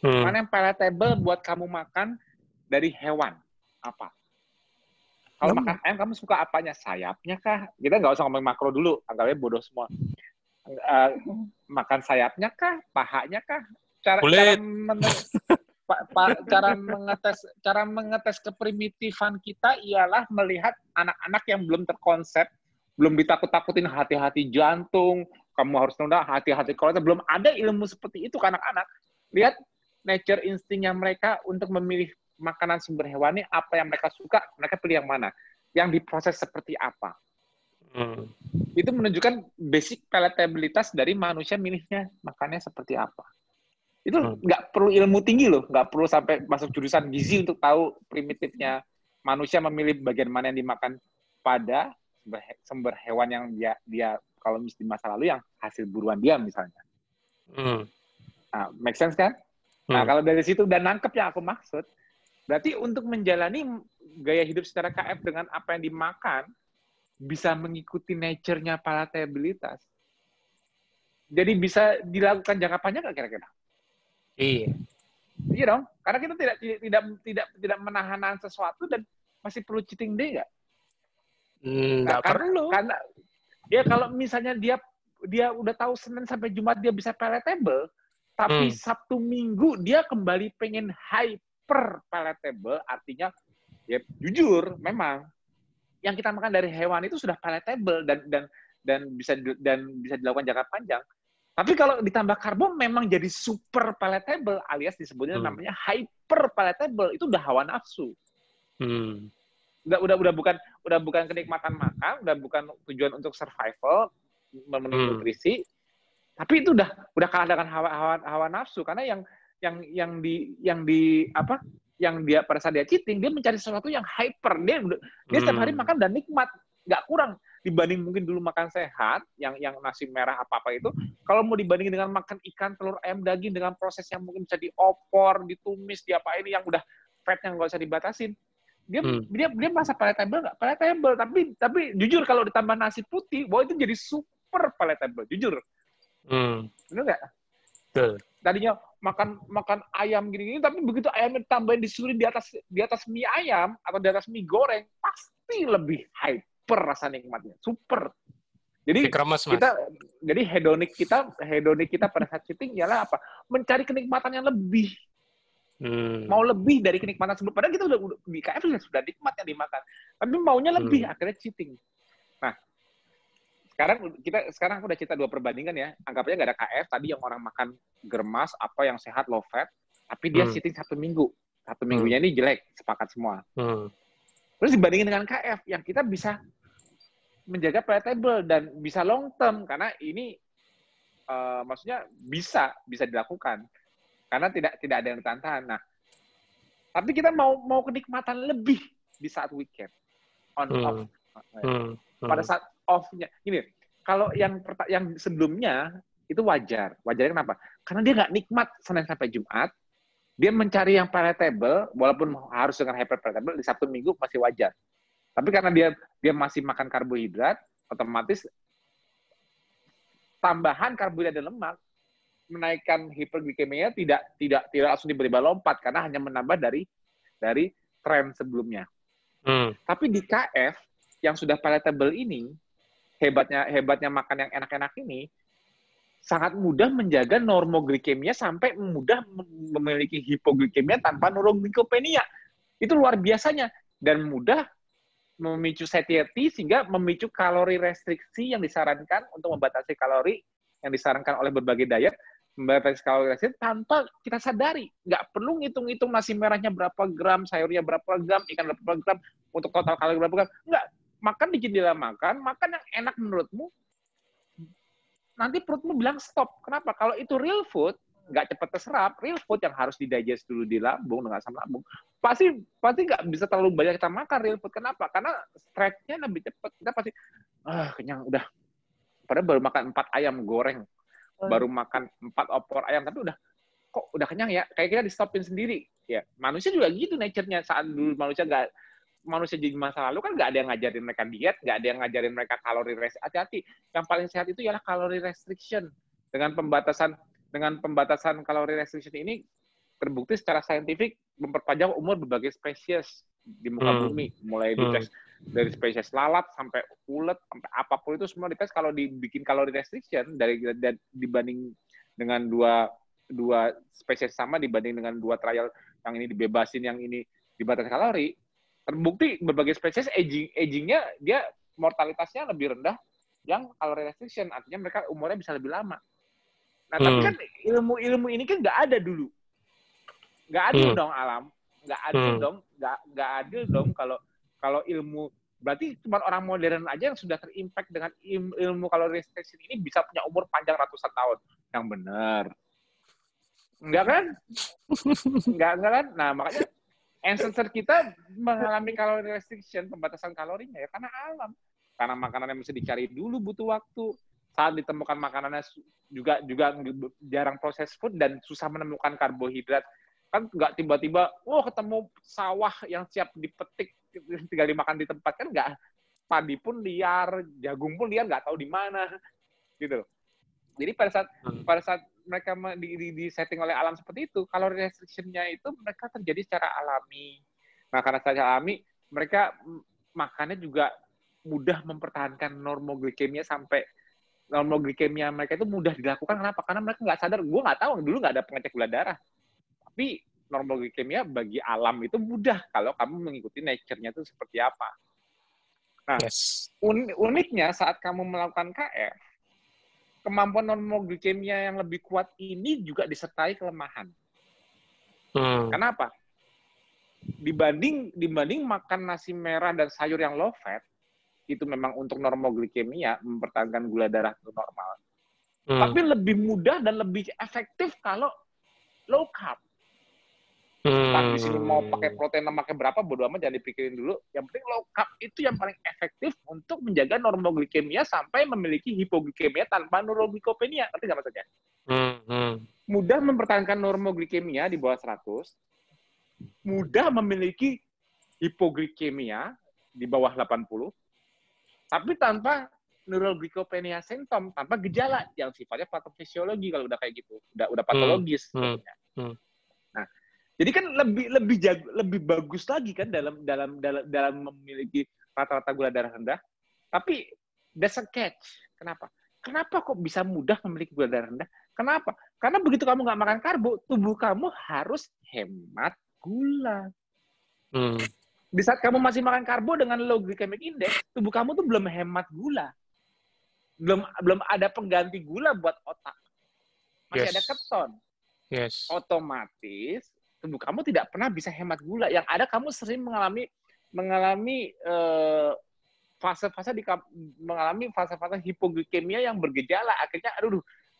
Mana yang palatable buat kamu makan dari hewan? Apa? Kalau makan ayam, kamu suka apanya? Sayapnya kah? Kita nggak usah ngomong makro dulu, anggapnya bodoh semua. Makan sayapnya kah? Pahanya kah? Cara mengetes keprimitifan kita ialah melihat anak-anak yang belum terkonsep, belum ditakut-takutin hati-hati jantung, kamu harus nunda hati-hati kolesterol, belum ada ilmu seperti itu ke anak-anak. Lihat nature instingnya mereka untuk memilih makanan sumber hewani, apa yang mereka suka, mereka pilih yang mana, yang diproses seperti apa. Itu menunjukkan basic palatabilitas dari manusia milihnya makannya seperti apa. Itu nggak perlu ilmu tinggi loh, nggak perlu sampai masuk jurusan gizi untuk tahu primitifnya manusia memilih bagian mana yang dimakan pada sumber hewan yang dia kalau di masa lalu yang hasil buruan dia misalnya. Nah, make sense kan? Nah, kalau dari situ udah nangkep yang aku maksud, berarti untuk menjalani gaya hidup secara KF dengan apa yang dimakan, bisa mengikuti nature-nya palatabilitas. Jadi bisa dilakukan jangka panjang nggak kira-kira? Iya. Iya dong, karena kita tidak menahan sesuatu dan masih perlu cheating day nggak? Nggak perlu. Karena ya kalau misalnya dia udah tahu Senin sampai Jumat dia bisa palatable, tapi Sabtu Minggu dia kembali pengen hyper palatable, artinya ya jujur memang yang kita makan dari hewan itu sudah palatable dan bisa dilakukan jangka panjang. Tapi kalau ditambah karbo memang jadi super palatable, alias disebutnya namanya hyper palatable, itu udah hawa nafsu. Udah bukan kenikmatan makan, udah bukan tujuan untuk survival, memenuhi nutrisi, tapi itu udah kalah dengan hawa nafsu, karena yang dia pada saat dia cheating, dia mencari sesuatu yang hyper, dia setiap hari makan dan nikmat, nggak kurang dibanding mungkin dulu makan sehat yang nasi merah apa itu. Kalau mau dibandingin dengan makan ikan, telur, ayam, daging dengan proses yang mungkin bisa diopor, ditumis, diapa ini yang udah fat yang nggak usah dibatasin, dia merasa palatable nggak? Palatable, tapi jujur kalau ditambah nasi putih, wah itu jadi super palatable, jujur. Bener nggak? Betul. Tadinya makan ayam gini-gini, tapi begitu ayamnya ditambahin disuruh di atas mie ayam atau di atas mie goreng, pasti lebih hyper rasa nikmatnya, super. Jadi jadi hedonik kita pada saat cheating ialah apa? Mencari kenikmatan yang lebih. Mau lebih dari kenikmatan sebelum, padahal kita udah di KF sudah nikmat yang dimakan, tapi maunya lebih, akhirnya cheating. Nah, sekarang aku udah cerita 2 perbandingan ya. Anggapnya nggak ada KF, tadi yang orang makan germas, apa yang sehat, low fat, tapi dia cheating 1 minggu. 1 minggunya ini jelek, sepakat semua. Terus dibandingin dengan KF, yang kita bisa menjaga palatable dan bisa long term, karena ini maksudnya bisa dilakukan. Karena tidak ada yang ditahan. Nah, tapi kita mau kenikmatan lebih di saat weekend. On off. Pada saat off-nya. Gini, kalau yang sebelumnya itu wajar. Wajarnya kenapa? Karena dia nggak nikmat Senin sampai Jumat, dia mencari yang palatable, walaupun harus dengan hyper palatable, di Sabtu Minggu masih wajar. Tapi karena dia masih makan karbohidrat, otomatis tambahan karbohidrat dan lemak menaikkan hiperglikemia tidak langsung tiba-tiba lompat karena hanya menambah dari tren sebelumnya. Tapi di KF yang sudah palatable ini, hebatnya makan yang enak-enak ini, sangat mudah menjaga normoglikemia sampai mudah memiliki hipoglikemia tanpa neuroglikopenia. Itu luar biasanya. Dan mudah memicu satiety sehingga memicu kalori restriksi yang disarankan untuk membatasi kalori yang disarankan oleh berbagai diet, membatasi kalori restriksi tanpa kita sadari. Nggak perlu ngitung-ngitung nasi merahnya berapa gram, sayurnya berapa gram, ikan berapa gram, untuk total kalori berapa gram. Nggak. Makan di jendela makan yang enak menurutmu, nanti perutmu bilang stop. Kenapa? Kalau itu real food, nggak cepat terserap. Real food yang harus didigest dulu di lambung dengan asam lambung, pasti nggak bisa terlalu banyak kita makan real food. Kenapa? Karena stretch-nya lebih cepat. Kita pasti kenyang udah. Padahal baru makan 4 ayam goreng, baru makan 4 opor ayam, tapi udah kenyang ya. Kayak kita di stopin sendiri. Ya, manusia juga gitu nature-nya. Saat dulu manusia jadi masa lalu kan nggak ada yang ngajarin mereka diet, nggak ada yang ngajarin mereka kalori restriction. Hati-hati, yang paling sehat itu ialah kalori restriction. Dengan pembatasan kalori restriction ini terbukti secara saintifik memperpanjang umur berbagai spesies di muka bumi, mulai dites dari spesies lalat sampai ulet sampai apapun itu semua dites. Kalau dibikin kalori restriction dibanding dengan dua spesies sama, dibanding dengan 2 trial, yang ini dibebasin, yang ini dibatasi kalori, terbukti berbagai spesies agingnya dia mortalitasnya lebih rendah yang kalori restriction, artinya mereka umurnya bisa lebih lama. Nah, tapi kan ilmu ini kan nggak ada dulu, nggak adil dong alam, nggak adil dong kalau ilmu, berarti cuma orang modern aja yang sudah terimpact dengan ilmu kalori restriction ini bisa punya umur panjang ratusan tahun, yang benar, enggak kan? Enggak kan? Nah, makanya ancestor kita mengalami kalori restriction, pembatasan kalorinya ya karena alam. Karena makanannya mesti dicari dulu, butuh waktu. Saat ditemukan makanannya juga jarang proses food dan susah menemukan karbohidrat. Kan nggak tiba-tiba, ketemu sawah yang siap dipetik, tinggal dimakan di tempat. Kan nggak, padi pun liar, jagung pun liar, nggak tahu di mana. Gitu. Jadi pada saat mereka di setting oleh alam seperti itu, kalori restriction-nya itu mereka terjadi secara alami. Nah, karena secara alami, mereka makannya juga mudah mempertahankan normoglikemia sampai normoglikemia mereka itu mudah dilakukan. Kenapa? Karena mereka nggak sadar. Gue nggak tahu, dulu nggak ada pengecek gula darah. Tapi normoglikemia bagi alam itu mudah kalau kamu mengikuti nature-nya itu seperti apa. Nah, uniknya saat kamu melakukan KF, kemampuan normoglikemia yang lebih kuat ini juga disertai kelemahan. Kenapa? Dibanding makan nasi merah dan sayur yang low fat, itu memang untuk normoglikemia, mempertahankan gula darah itu normal. Tapi lebih mudah dan lebih efektif kalau low carb. Tapi di sini mau pakai protein lemaknya berapa, bodo amat, jangan dipikirin dulu. Yang penting low carb itu yang paling efektif untuk menjaga normoglikemia sampai memiliki hipoglikemia tanpa neuroglikopenia. Ngerti nggak maksudnya? Mudah mempertahankan normoglikemia di bawah 100, mudah memiliki hipoglikemia di bawah 80, tapi tanpa neuroglikopenia simptom, tanpa gejala yang sifatnya patofisiologi kalau udah kayak gitu, udah patologis. Nah, jadi kan lebih bagus lagi kan dalam memiliki rata-rata gula darah rendah. Tapi there's a catch. Kenapa? Kenapa kok bisa mudah memiliki gula darah rendah? Kenapa? Karena begitu kamu nggak makan karbo, tubuh kamu harus hemat gula. Di saat kamu masih makan karbo dengan low glycemic index, tubuh kamu tuh belum hemat gula. Belum ada pengganti gula buat otak. Masih ada keton. Otomatis tubuh kamu tidak pernah bisa hemat gula. Yang ada kamu sering mengalami fase-fase hipoglikemia yang bergejala. Akhirnya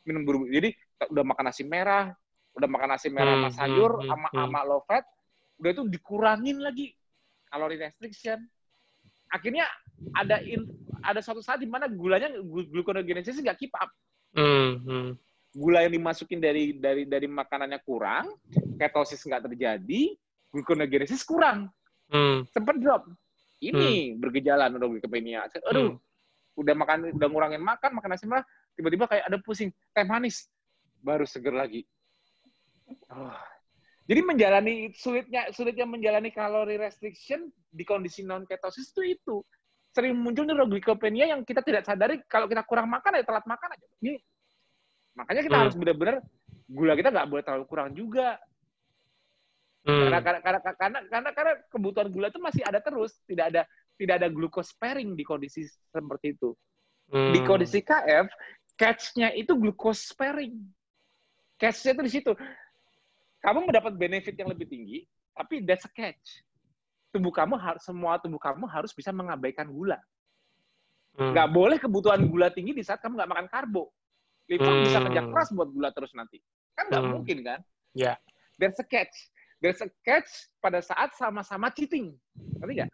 minum buru-buru. Jadi udah makan nasi merah sama sayur sama low fat, udah itu dikurangin lagi kalori restriction. Akhirnya ada suatu saat di mana gluconeogenesis nggak keep up. Gula yang dimasukin dari makanannya kurang, ketosis nggak terjadi, gluconeogenesis kurang, sempat drop. Ini bergejala neuroglycopenia. Aduh, udah ngurangin makan nasi merah, tiba-tiba kayak ada pusing, teh manis, baru seger lagi. Oh. Jadi sulitnya menjalani kalori restriction di kondisi non ketosis itu sering muncul neuroglycopenia yang kita tidak sadari. Kalau kita kurang makan ya telat makan aja. Ini makanya kita harus benar-benar gula kita nggak boleh terlalu kurang juga. Karena kebutuhan gula itu masih ada terus, tidak ada glucose sparing di kondisi seperti itu. Di kondisi KF, catch-nya itu glucose sparing. Catch-nya itu di situ. Kamu mendapat benefit yang lebih tinggi, tapi that's a catch. Semua tubuh kamu harus bisa mengabaikan gula. Nggak boleh kebutuhan gula tinggi di saat kamu nggak makan karbo. Liver bisa kerja keras buat gula terus nanti. Kan nggak mungkin kan? Yeah. There's a catch. There's a catch pada saat sama-sama cheating. Ngerti nggak?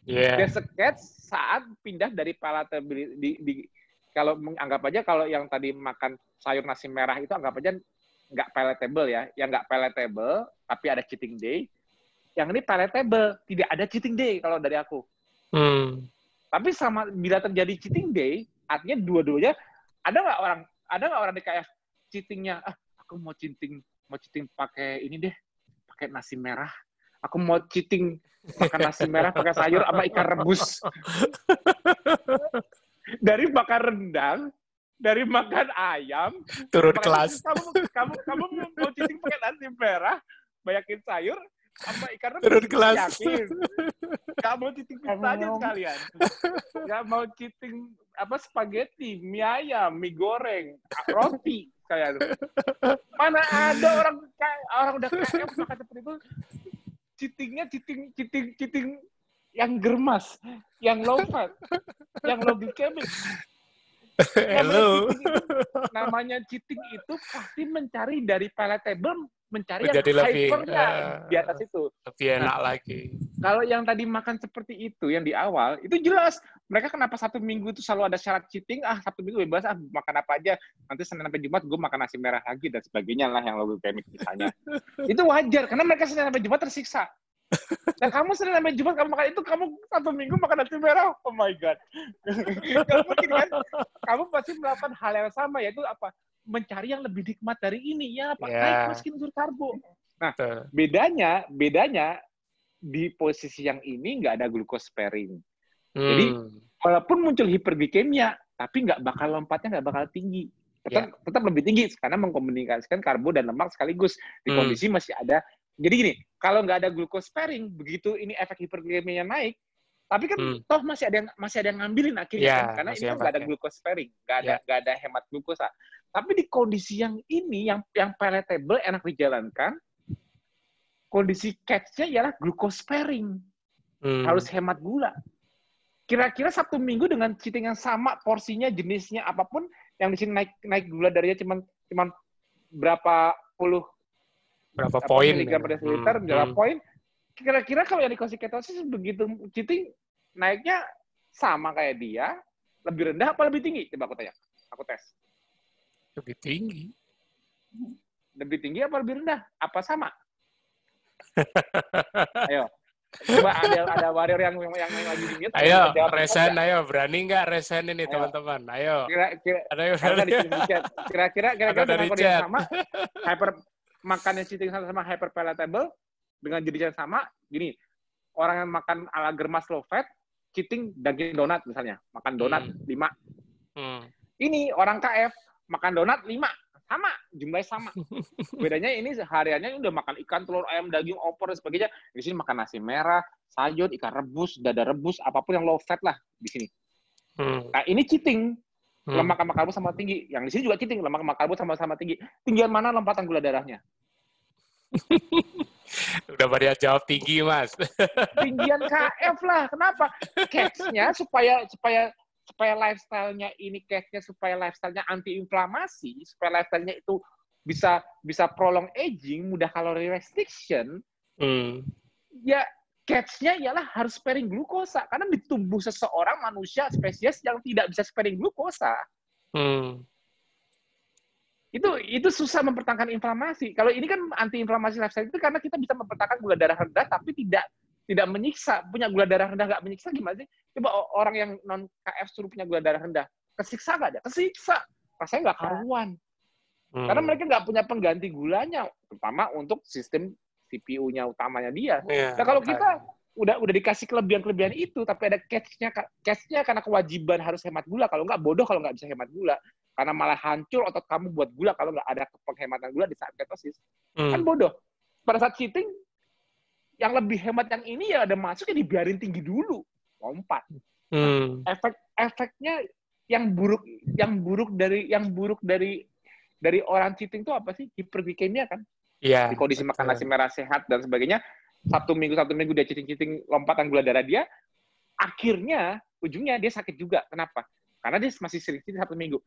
Yeah. There's a catch saat pindah dari palatability. Kalau anggap aja kalau yang tadi makan sayur nasi merah itu anggap aja nggak palatable ya. Yang nggak palatable, tapi ada cheating day. Yang ini palatable, tidak ada cheating day kalau dari aku. Tapi bila terjadi cheating day, artinya dua-duanya ada nggak orang di KF cheatingnya? Aku mau cheating pakai ini deh, pakai nasi merah. Aku mau cheating makan nasi merah pakai sayur sama ikan rebus. Dari makan rendang, dari makan ayam, turun kelas. Kamu mau cheating pakai nasi merah, banyakin sayur sama ikan rebus. Turun kelas. Yakin. Gak mau cheating pizza aja sekalian. Gak mau cheating spaghetti, mie ayam, mie goreng, roti kayak mana ada orang udah kayak makan seperti itu cheating yang germas, yang low fat, yang low glycemic. Namanya cheating itu pasti mencari dari palatable, mencari yang hypernya di atas itu. Lebih enak lagi. Kalau yang tadi makan seperti itu, yang di awal, itu jelas. Mereka kenapa 1 minggu itu selalu ada syarat cheating, Sabtu minggu bebas, makan apa aja. Nanti Senin sampai Jumat gue makan nasi merah lagi, dan sebagainya lah yang low glycemic misalnya. Itu wajar, karena mereka Senin sampai Jumat tersiksa. Dan kamu Senin sampai Jumat kamu makan itu, kamu 1 minggu makan nasi merah, oh my God. Gak mungkin kan? Kamu pasti melakukan hal yang sama, yaitu apa? Mencari yang lebih nikmat dari ini, ya Pak. Naik masukin unsur karbo. Nah, bedanya di posisi yang ini nggak ada glucose sparing. Jadi, walaupun muncul hiperglikemia, tapi lompatnya nggak bakal tinggi. Tetap lebih tinggi, karena mengkomunikasikan karbo dan lemak sekaligus. Di kondisi masih ada. Jadi gini, kalau nggak ada glucose sparing, begitu ini efek hiperglikemia naik, tapi kan toh masih ada yang ngambilin akhirnya, kan? Karena ini nggak ada glucose sparing, nggak ada hemat glukosa. Tapi di kondisi yang ini, yang palatable, enak dijalankan, kondisi catch-nya ialah glucose sparing. Harus hemat gula. Kira-kira 1 minggu dengan cheating yang sama, porsinya, jenisnya, apapun, yang di sini naik gula darinya cuman berapa poin, miligram per desiliter, berapa poin. Kira-kira kalau yang di ketosis begitu cheating, naiknya sama kayak dia, lebih rendah apa lebih tinggi? Coba aku tanya. Aku tes. Lebih tinggi. Lebih tinggi apa lebih rendah? Apa sama? Ayo. Coba ada warrior yang lagi dingin. Ayo, resen, ayo. Berani nggak resen ini, teman-teman? Ayo. Kira-kira dengan kondisi yang sama, makannya cheating sama hyper palatable, dengan jenis yang sama, gini, orang yang makan ala germas low fat, cheating daging donat misalnya, makan donat 5. Ini orang KF, makan donat 5. Sama, jumlahnya sama. Bedanya ini hariannya udah makan ikan, telur, ayam, daging, opor, dan sebagainya. Di sini makan nasi merah, sayur, ikan rebus, dada rebus, apapun yang low fat lah di sini. Nah, ini cheating. Lemak sama karbo sama tinggi. Yang di sini juga cheating, lemak sama karbo sama-sama tinggi. Tinggian mana lompatan gula darahnya? Udah pada jawab tinggi, Mas. Tinggian KF lah. Kenapa? Catch-nya supaya lifestyle-nya ini catch-nya supaya lifestyle-nya anti-inflamasi, supaya lifestyle-nya itu bisa prolong aging, mudah kalori restriction. Ya catch-nya ialah harus sparing glukosa, karena di tubuh seseorang manusia spesies yang tidak bisa sparing glukosa. Itu susah mempertahankan inflamasi. Kalau ini kan anti-inflamasi lifestyle itu karena kita bisa mempertahankan gula darah rendah tapi tidak menyiksa. Punya gula darah rendah nggak menyiksa gimana sih? Coba orang yang non KF suruh punya gula darah rendah, kesiksa nggak ada? Kesiksa. Rasanya nggak karuan. Karena mereka nggak punya pengganti gulanya, terutama untuk sistem CPU-nya utamanya dia. Nah kalau kita udah dikasih kelebihan itu, tapi ada catch-nya karena kewajiban harus hemat gula. Kalau nggak bodoh kalau nggak bisa hemat gula. Karena malah hancur otot kamu buat gula kalau nggak ada penghematan gula di saat ketosis. Kan bodoh. Pada saat cheating, yang lebih hemat yang ini ya ada masuk ya dibiarin tinggi dulu. Lompat. Nah, efeknya yang buruk dari orang cheating itu apa sih? Hiperglikemia kan? Iya. Di kondisi makan nasi merah sehat dan sebagainya, satu minggu dia cheating lompatan gula darah dia, akhirnya ujungnya dia sakit juga. Kenapa? Karena dia masih sering cheating 1 minggu.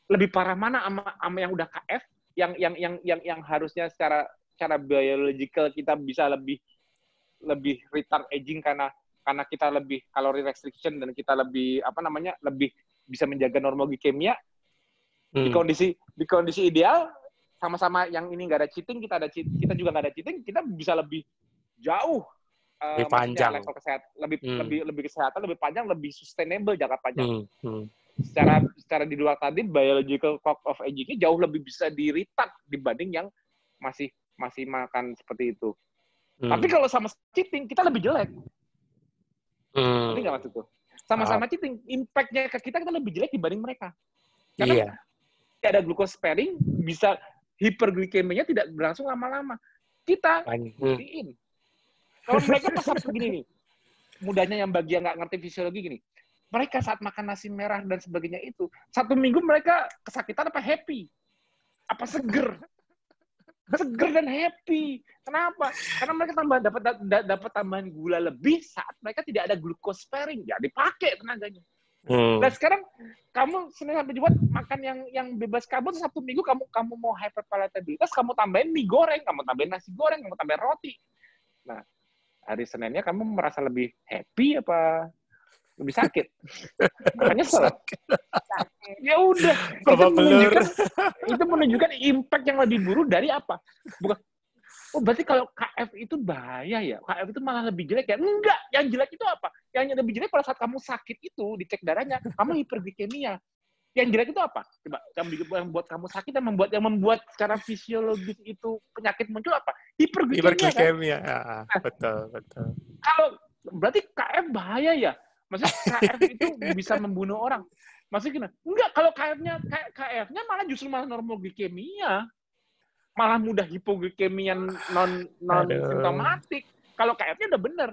Lebih parah mana sama yang udah KF, yang harusnya secara biological kita bisa lebih retard aging karena kita lebih kalori restriction dan kita lebih lebih bisa menjaga normal glikemia. Di kondisi ideal sama-sama yang ini nggak ada cheating, kita juga nggak ada cheating, kita bisa lebih jauh lebih panjang level kesehatan, lebih kesehatan, lebih panjang, lebih sustainable jangka panjang. Secara di luar tadi biological clock of aging-nya jauh lebih bisa di-retard dibanding yang masih makan seperti itu. Tapi kalau sama cheating kita lebih jelek. Ngerti nggak maksudku? Sama-sama cheating, impact-nya ke kita lebih jelek dibanding mereka. Karena tidak ada glucose sparing, bisa hiperglikemianya tidak berlangsung lama-lama. Kita buktiin. Kalau mereka pas begini nih, mudahnya yang bagi yang nggak ngerti fisiologi gini, mereka saat makan nasi merah dan sebagainya itu, 1 minggu mereka kesakitan apa happy? Apa seger? Seger dan happy. Kenapa? Karena mereka dapat tambahan gula lebih saat mereka tidak ada glucose sparing. Ya dipakai tenaganya. Nah sekarang kamu Senin sampai Jumat makan yang bebas karbon, 1 minggu kamu mau hyperpalatabilitas, kamu tambahin mie goreng, kamu tambahin nasi goreng, kamu tambahin roti. Nah hari Seninnya kamu merasa lebih happy apa lebih sakit? Nyesel. Ya udah. Itu menunjukkan impact yang lebih buruk dari apa? Bukan. Oh berarti kalau KF itu bahaya ya? KF itu malah lebih jelek ya? Enggak. Yang jelek itu apa? Yang lebih jelek pada saat kamu sakit itu dicek darahnya, kamu hiperglikemia. Yang jelek itu apa? Coba yang membuat kamu sakit dan yang membuat secara fisiologis itu penyakit muncul apa? Hiperglikemia. Kan? Ya, betul. Kalau berarti KF bahaya ya? Maksudnya KF itu bisa membunuh orang. Maksudnya gimana? Enggak, kalau KF-nya malah justru normal glikemia. Malah mudah hipoglikemia non simptomatik. Kalau KF-nya udah bener.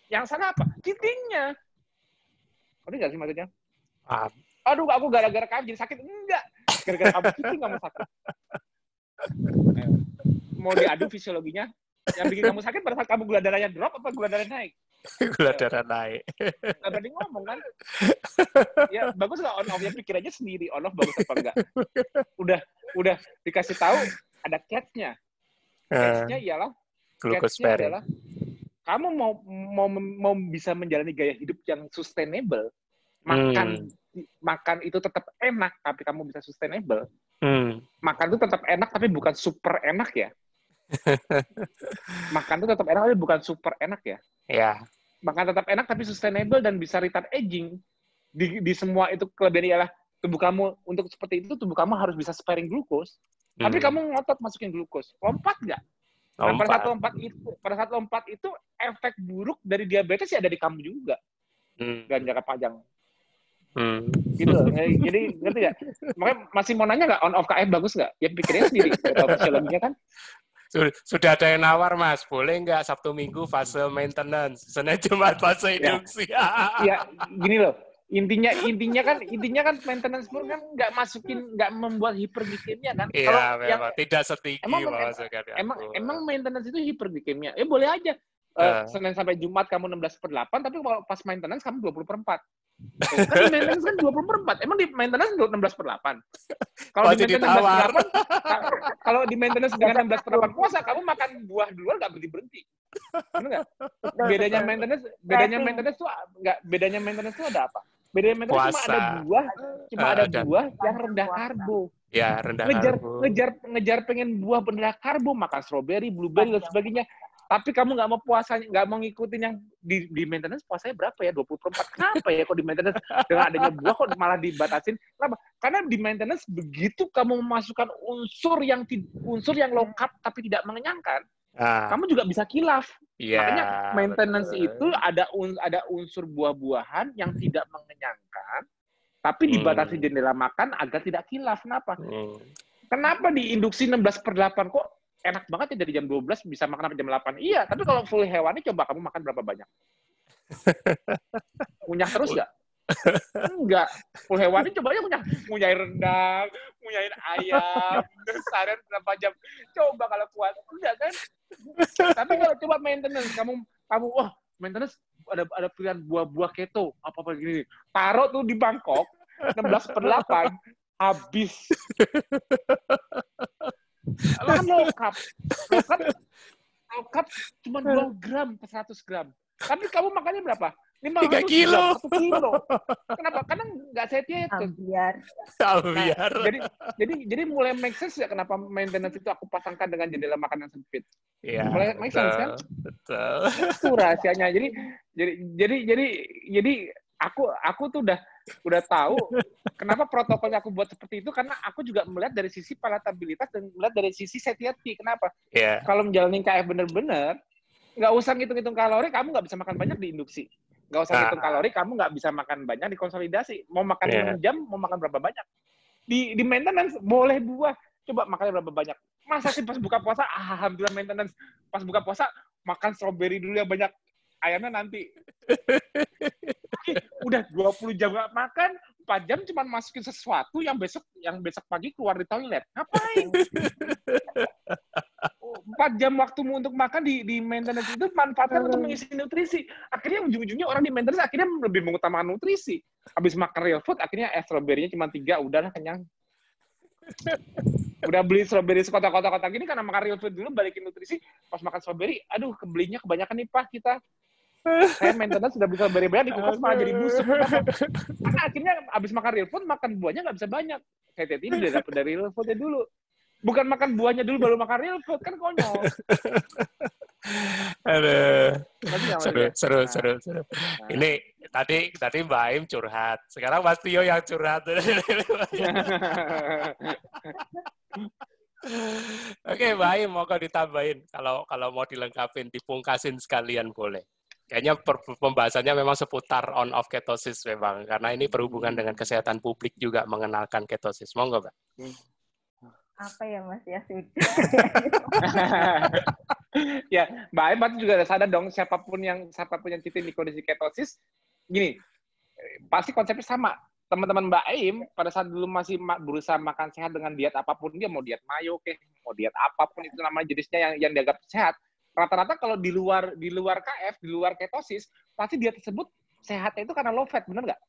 Yang salah apa? Cheating-nya. Ngerti nggak sih maksudnya? Aduh, aku gara-gara KF jadi sakit. Enggak. Gara-gara kamu cheating kamu sakit. Mau diadu fisiologinya? Yang bikin kamu sakit pada saat kamu gula darahnya drop apa gula darah naik? Gula darah naik. Nggak berani ngomong kan? Ya bagus lah on off-nya, pikir aja sendiri on off bagus apa enggak. Udah dikasih tahu ada catch-nya. Catch-nya ialah adalah kamu mau bisa menjalani gaya hidup yang sustainable, makan itu tetap enak tapi kamu bisa sustainable. Makan itu tetap enak tapi bukan super enak ya. Makan itu tetap enak tapi bukan super enak ya. Ya. Makan tetap enak tapi sustainable dan bisa retard aging. Di semua itu kelebihan ialah tubuh kamu untuk seperti itu tubuh kamu harus bisa sparing glukos. Tapi kamu ngotot masukin glukos. Lompat nggak? Nah, pada saat lompat itu efek buruk dari diabetes ya ada di kamu juga. Dan jangka panjang. Gitu. Jadi ngerti nggak? Makanya masih mau nanya nggak on off KF bagus nggak? Ya pikirnya sendiri. Fisiologinya kan. Sudah ada yang nawar, Mas. Boleh nggak Sabtu Minggu fase maintenance, Senin Jumat fase induksi? Ya, gini loh. Intinya kan maintenance pun kan nggak membuat hiperglikemia kan? Iya, memang tidak setinggi emang maintenance itu hiperglikemia. Boleh aja. Senin sampai Jumat kamu 16/8, tapi kalau pas maintenance kamu 20/4. Kan di maintenance kan 20/4. Emang di maintenance 16/8. Kalau di maintenance 16/8, kalau di maintenance dengan 16/8 puasa, kamu makan buah duluan nggak berhenti. Benar nggak? Bedanya maintenance tuh ada apa? Bedanya maintenance cuma ada buah yang rendah karbo. Ya, rendah karbo. Ngejar pengen buah berendah karbo, makan strawberry, blueberry dan sebagainya. Tapi kamu nggak mau puasanya, nggak mau ngikutin yang di maintenance puasanya berapa ya? 24. Kenapa ya kok di maintenance dengan adanya buah kok malah dibatasin? Kenapa? Karena di maintenance begitu kamu memasukkan unsur yang low carb tapi tidak mengenyangkan, kamu juga bisa kilaf. Ya, makanya maintenance betul. itu ada unsur buah-buahan yang tidak mengenyangkan, tapi dibatasi jendela makan agar tidak kilaf. Kenapa? Kenapa di induksi 16/8 kok enak banget ya dari jam 12 bisa makan sampai jam 8? Iya, tapi kalau full hewani coba kamu makan berapa banyak? Ngunyah terus nggak? Enggak. Full hewani coba aja ngunyahin rendang, ngunyahin ayam, seharian berapa jam. Coba kalau kuat. Enggak kan? Tapi kalau coba maintenance, kamu wah, maintenance ada pilihan buah-buah keto, apa-apa gini. Taruh tuh di Bangkok, 16/8, habis. Lah low carb cuma 2 gram per 100 gram. Tapi kamu makannya berapa? 3 kilo. 1 kilo. Kenapa? Karena nggak satiated. Ambiar. Jadi mulai make sense ya kenapa maintenance itu aku pasangkan dengan jendela makan yang sempit. Iya. Mulai make sense kan? Betul. Itu rahasianya. Jadi aku tuh udah tahu kenapa protokolnya aku buat seperti itu, karena aku juga melihat dari sisi palatabilitas dan melihat dari sisi satiety. Kenapa? Yeah. Kalau menjalani KF bener-bener, nggak usah ngitung-ngitung kalori, kamu nggak bisa makan banyak di induksi. Nggak usah ngitung kalori, kamu nggak bisa makan banyak di konsolidasi. Mau makan 6 jam, mau makan berapa banyak. Di maintenance, boleh buah. Coba makannya berapa banyak. Masa sih pas buka puasa, alhamdulillah maintenance. Pas buka puasa, makan strawberry dulu yang banyak. Ayamnya nanti. Udah 20 jam nggak makan, 4 jam cuma masukin sesuatu yang besok pagi keluar di toilet. Ngapain? 4 jam waktumu untuk makan di maintenance itu manfaatkan untuk mengisi nutrisi. Akhirnya ujung-ujungnya orang di maintenance akhirnya lebih mengutamakan nutrisi. Habis makan real food, akhirnya strawberry-nya cuma 3, udahlah kenyang. Udah beli strawberry sekotak-kotak gini karena makan real food dulu, balikin nutrisi, pas makan strawberry, aduh kebelinya kebanyakan nih Pak kita. Saya maintenance sudah bisa strawberry banyak, di kulkas malah jadi busuk. Kenapa? Karena akhirnya habis makan real food, makan buahnya nggak bisa banyak. Saya ini udah dapet dari real foodnya dulu. Bukan makan buahnya dulu baru makan real food, kan konyol. Aduh. Seru. Nah. Ini tadi Mbak Aim curhat. Sekarang Mas Tio yang curhat. Oke, Mbak Aim mau kau ditambahin. Kalau mau dilengkapin, dipungkasin sekalian boleh. Kayaknya pembahasannya memang seputar on-off ketosis memang. Karena ini berhubungan dengan kesehatan publik juga mengenalkan ketosis. Mau nggak, Mbak? Apa ya, Mas? Ya, sudah. Ya, Mbak Aim juga ada sadar dong, siapapun yang citin di kondisi ketosis, gini, pasti konsepnya sama. Teman-teman Mbak Aim, pada saat dulu masih berusaha makan sehat dengan diet apapun, dia mau diet mayo, mau diet apapun, itu namanya jenisnya yang dianggap sehat. Rata-rata kalau di luar KF, di luar ketosis, pasti diet tersebut sehatnya itu karena low fat, benar nggak?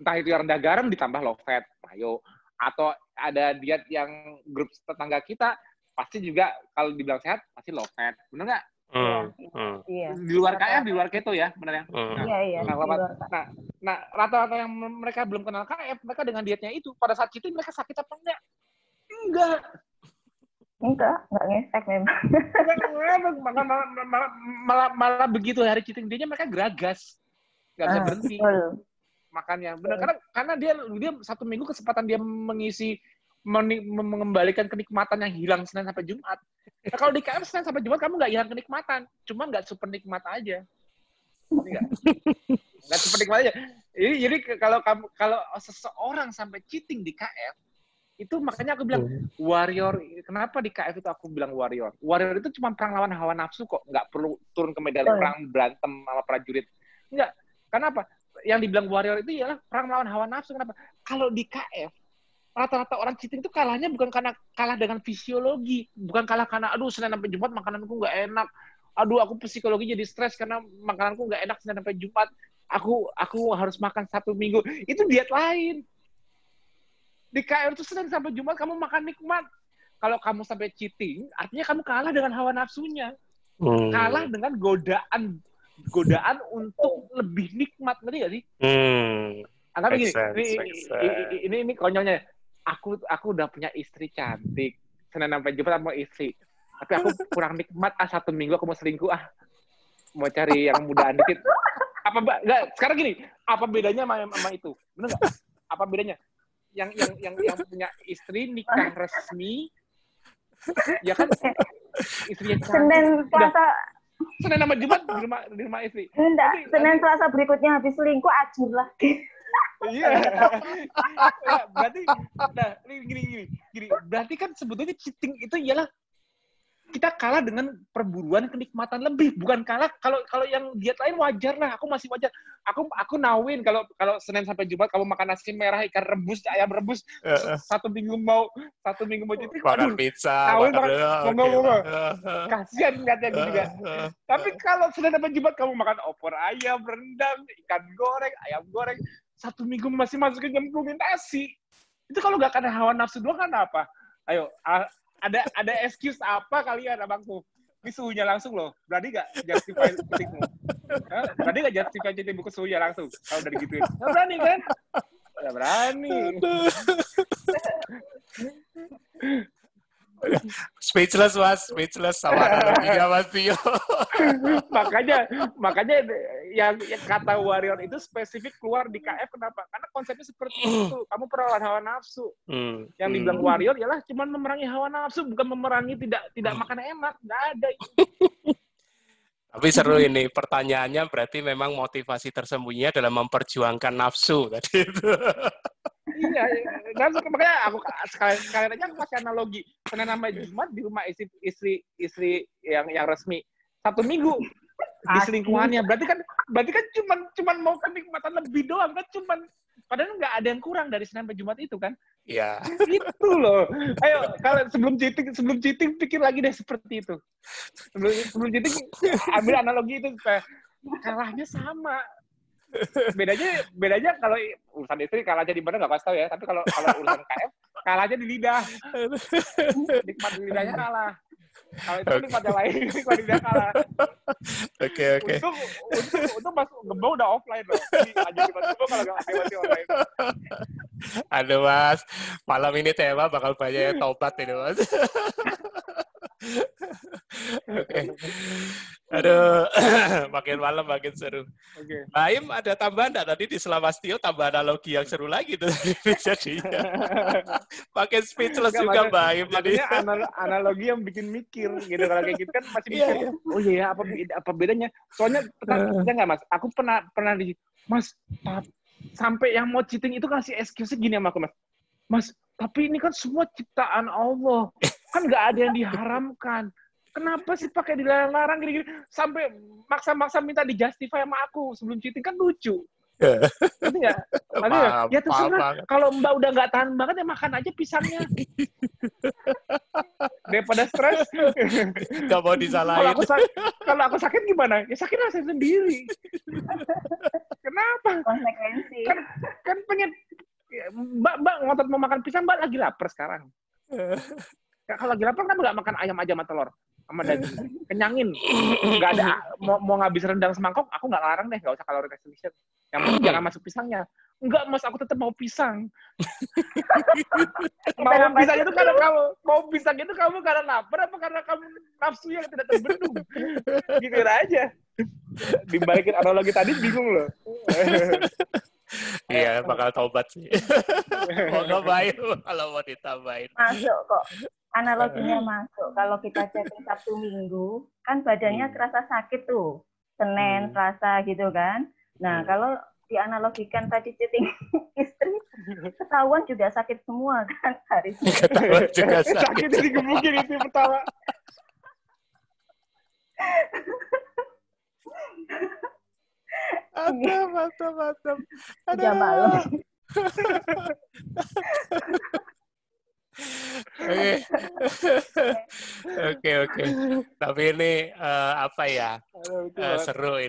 Entah itu yang rendah garam ditambah low fat, mayo, atau ada diet yang grup tetangga kita, pasti juga kalau dibilang sehat, pasti low fat, benar nggak? Iya. Di luar KF, di luar keto ya, benar ya? Iya. Nah, rata-rata yang mereka belum kenal KF, mereka dengan dietnya itu, pada saat itu mereka sakit apa enggak? Enggak ngefek memang. Malah begitu hari cheating day-nya mereka geragas. Nggak bisa berhenti. Makannya. Benar, karena dia 1 minggu kesempatan dia mengembalikan kenikmatan yang hilang Senin sampai Jumat. Nah, kalau di KF Senin sampai Jumat kamu nggak hilang kenikmatan, cuma nggak super nikmat aja. Nggak super nikmat aja. Jadi kalau seseorang sampai cheating di KF, itu makanya aku bilang warrior. Kenapa di KF itu aku bilang warrior? Warrior itu cuma perang lawan hawa nafsu kok, nggak perlu turun ke medan perang berantem sama prajurit. Enggak. Kenapa? Yang dibilang warrior itu ialah perang lawan hawa nafsu. Kenapa? Kalau di KF rata-rata orang cheating itu kalahnya bukan karena kalah dengan fisiologi, bukan kalah karena aduh Senin sampai Jumat makananku nggak enak, aduh aku psikologi jadi stres karena makananku nggak enak Senin sampai Jumat, aku harus makan 1 minggu. Itu diet lain. Di KF itu Senin sampai Jumat kamu makan nikmat. Kalau kamu sampai cheating, artinya kamu kalah dengan hawa nafsunya, kalah dengan godaan untuk lebih nikmat, ngerti nggak sih? Anggap begini, ini konyolnya. aku udah punya istri cantik. Senin sampai Jumat mau istri. Tapi aku kurang nikmat, 1 minggu aku mau selingkuh, mau cari yang mudaan dikit. Enggak, sekarang gini, apa bedanya sama itu? Bener nggak? Apa bedanya? Yang punya istri nikah resmi, ya kan? Istrinya cantik. Senin Selasa. Senin sama Jumat di rumah istri. Enggak, Senin Selasa berikutnya habis selingkuh ajur lah. Iya. Berarti, gini. Berarti kan sebetulnya cheating itu ialah kita kalah dengan perburuan kenikmatan lebih, bukan kalah kalau yang diet lain wajar lah, aku masih wajar. Aku nawin kalau Senin sampai Jumat kamu makan nasi merah, ikan rebus, ayam rebus, 1 minggu mau cuti, makan pizza, ngomong. Kasihan ngeliatnya gue juga. Tapi kalau Senin sampai Jumat kamu makan opor ayam, rendang, ikan goreng, ayam goreng, 1 minggu masih masukin nyemplungin nasi. Itu kalau nggak karena hawa nafsu doang kan apa? Ayo, ada excuse apa kalian abangku? Ini suhunya langsung loh. Berani nggak justify cheatingmu? Berani nggak justify cheatingmu ke suhunya langsung? Kalau udah digituin. Nggak berani kan? Nggak berani. Speechless sama analoginya Mas Tio. makanya yang kata warrior itu spesifik keluar di KF, kenapa? Karena konsepnya seperti itu. Kamu perlawan hawa nafsu. Yang dibilang warrior ialah cuma memerangi hawa nafsu, bukan memerangi tidak makan enak. Nggak ada itu. Tapi seru ini, pertanyaannya berarti memang motivasi tersembunyinya dalam memperjuangkan nafsu tadi itu. Iya, makanya aku sekalian aja aku kasih analogi. Senin sampai Jumat di rumah istri yang resmi 1 minggu di selingkuhannya. Berarti kan cuman mau kenikmatan lebih doang kan, padahal nggak ada yang kurang dari Senin sampai Jumat itu kan. Iya. Itu loh. Ayo, kalau sebelum cheating pikir lagi deh seperti itu. Sebelum cheating ambil analogi itu supaya kalahnya sama. Bedanya kalau urusan istri kalahnya di mana nggak kasih tahu ya, tapi kalau urusan KF kalahnya di lidah. Nikmat di lidahnya kalah. Kalau itu nikmat yang lain, nikmat di lidah kalah. Oke. Untuk Mas Gembong udah offline loh. Jadi aja Mas Gembong kalau nggak masih online. Aduh Mas, malam ini tema bakal banyak yang tobat ini Mas. Oke. Aduh, makin malam makin seru. Oke. Baim ada tambahan nggak tadi di Mas Tio, tambah analogi yang seru lagi tuh jadinya. Makin speechless juga Baim jadi. Analogi yang bikin mikir gitu, kalau kayak gitu kan masih mikir. Yeah. Oh iya, apa bedanya? Soalnya nggak Mas, aku pernah di Mas sampai yang mau cheating itu kasih excuse gini sama aku Mas. Mas, tapi ini kan semua ciptaan Allah. Kan nggak ada yang diharamkan. Kenapa sih pakai dilarang gini-gini? Sampai maksa-maksa minta dijustify sama aku sebelum cheating, kan lucu. Ngerti nggak? Ya terserah. Kalau Mbak udah nggak tahan banget ya makan aja pisangnya. Daripada stres. Nggak mau disalahin. Kalau aku sakit gimana? Ya sakit rasain sendiri. Kenapa? Konsekuensi. Kan pengen. Mbak ngotot mau makan pisang, Mbak lagi lapar sekarang. Kalau lagi lapar kan nggak makan ayam aja sama telur sama daging, kenyangin. Nggak ada mau ngabis rendang semangkok, aku nggak larang deh, nggak usah kalori restriction. Yang penting jangan masuk pisangnya. Enggak Mas, aku tetap mau pisang. Mau pisang itu karena kamu karena lapar apa karena kamu nafsu yang tidak terbendung? Gitu aja. Dibalikin analogi tadi bingung loh. Iya, bakal taubat sih. Mau ngapain kalau mau ditambahin. Masuk kok. Analoginya masuk. Kalau kita chatting Sabtu Minggu, kan badannya terasa sakit tuh. Senin, Selasa gitu kan. Nah, kalau dianalogikan tadi chatting istri, ketahuan juga sakit semua kan hari ini. Ketahuan juga sakit digebukin itu pertama. Mantap. Jam malam. Oke. Tapi ini apa ya? Seru.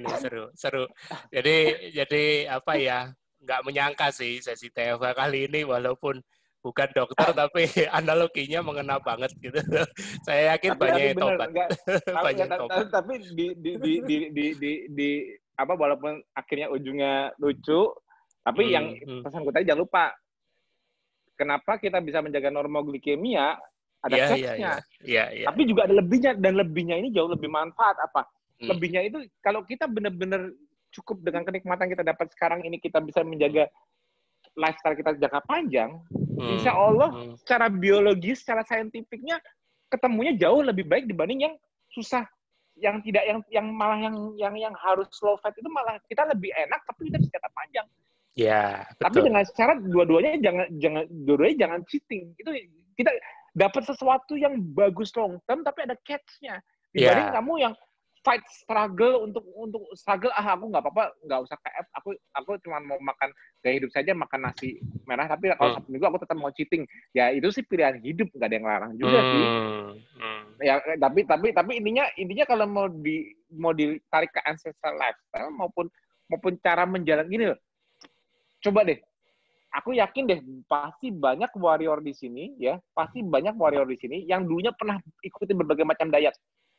Jadi apa ya? Nggak menyangka sih sesi TFA kali ini, walaupun bukan dokter tapi analoginya mengena banget gitu. Saya yakin banyak yang tobat. Tapi di apa walaupun akhirnya ujungnya lucu, tapi yang pesan gue tadi jangan lupa kenapa kita bisa menjaga normoglikemia, ada catch-nya. Iya. Tapi juga ada lebihnya, dan lebihnya ini jauh lebih manfaat apa? Lebihnya itu kalau kita benar-benar cukup dengan kenikmatan kita dapat sekarang ini, kita bisa menjaga lifestyle kita jangka panjang, insya Allah secara biologis, secara saintifiknya ketemunya jauh lebih baik dibanding yang susah, yang tidak, yang malah yang harus low fat itu malah kita lebih enak tapi kita bisa jangka panjang. Ya, betul. Tapi dengan syarat dua-duanya jangan cheating. Itu kita dapat sesuatu yang bagus long term tapi ada catch-nya. Dibanding kamu yang fight struggle untuk struggle, aku nggak apa-apa, nggak usah KF, aku cuma mau makan gaya hidup saja, makan nasi merah, tapi kalau Sabtu Minggu aku tetap mau cheating. Ya itu sih pilihan hidup, nggak ada yang larang juga sih. Ya tapi intinya kalau mau ditarik ke ancestral lifestyle maupun cara menjalani gini loh. Coba deh, aku yakin deh pasti banyak warrior di sini ya, yang dulunya pernah ikuti berbagai macam diet.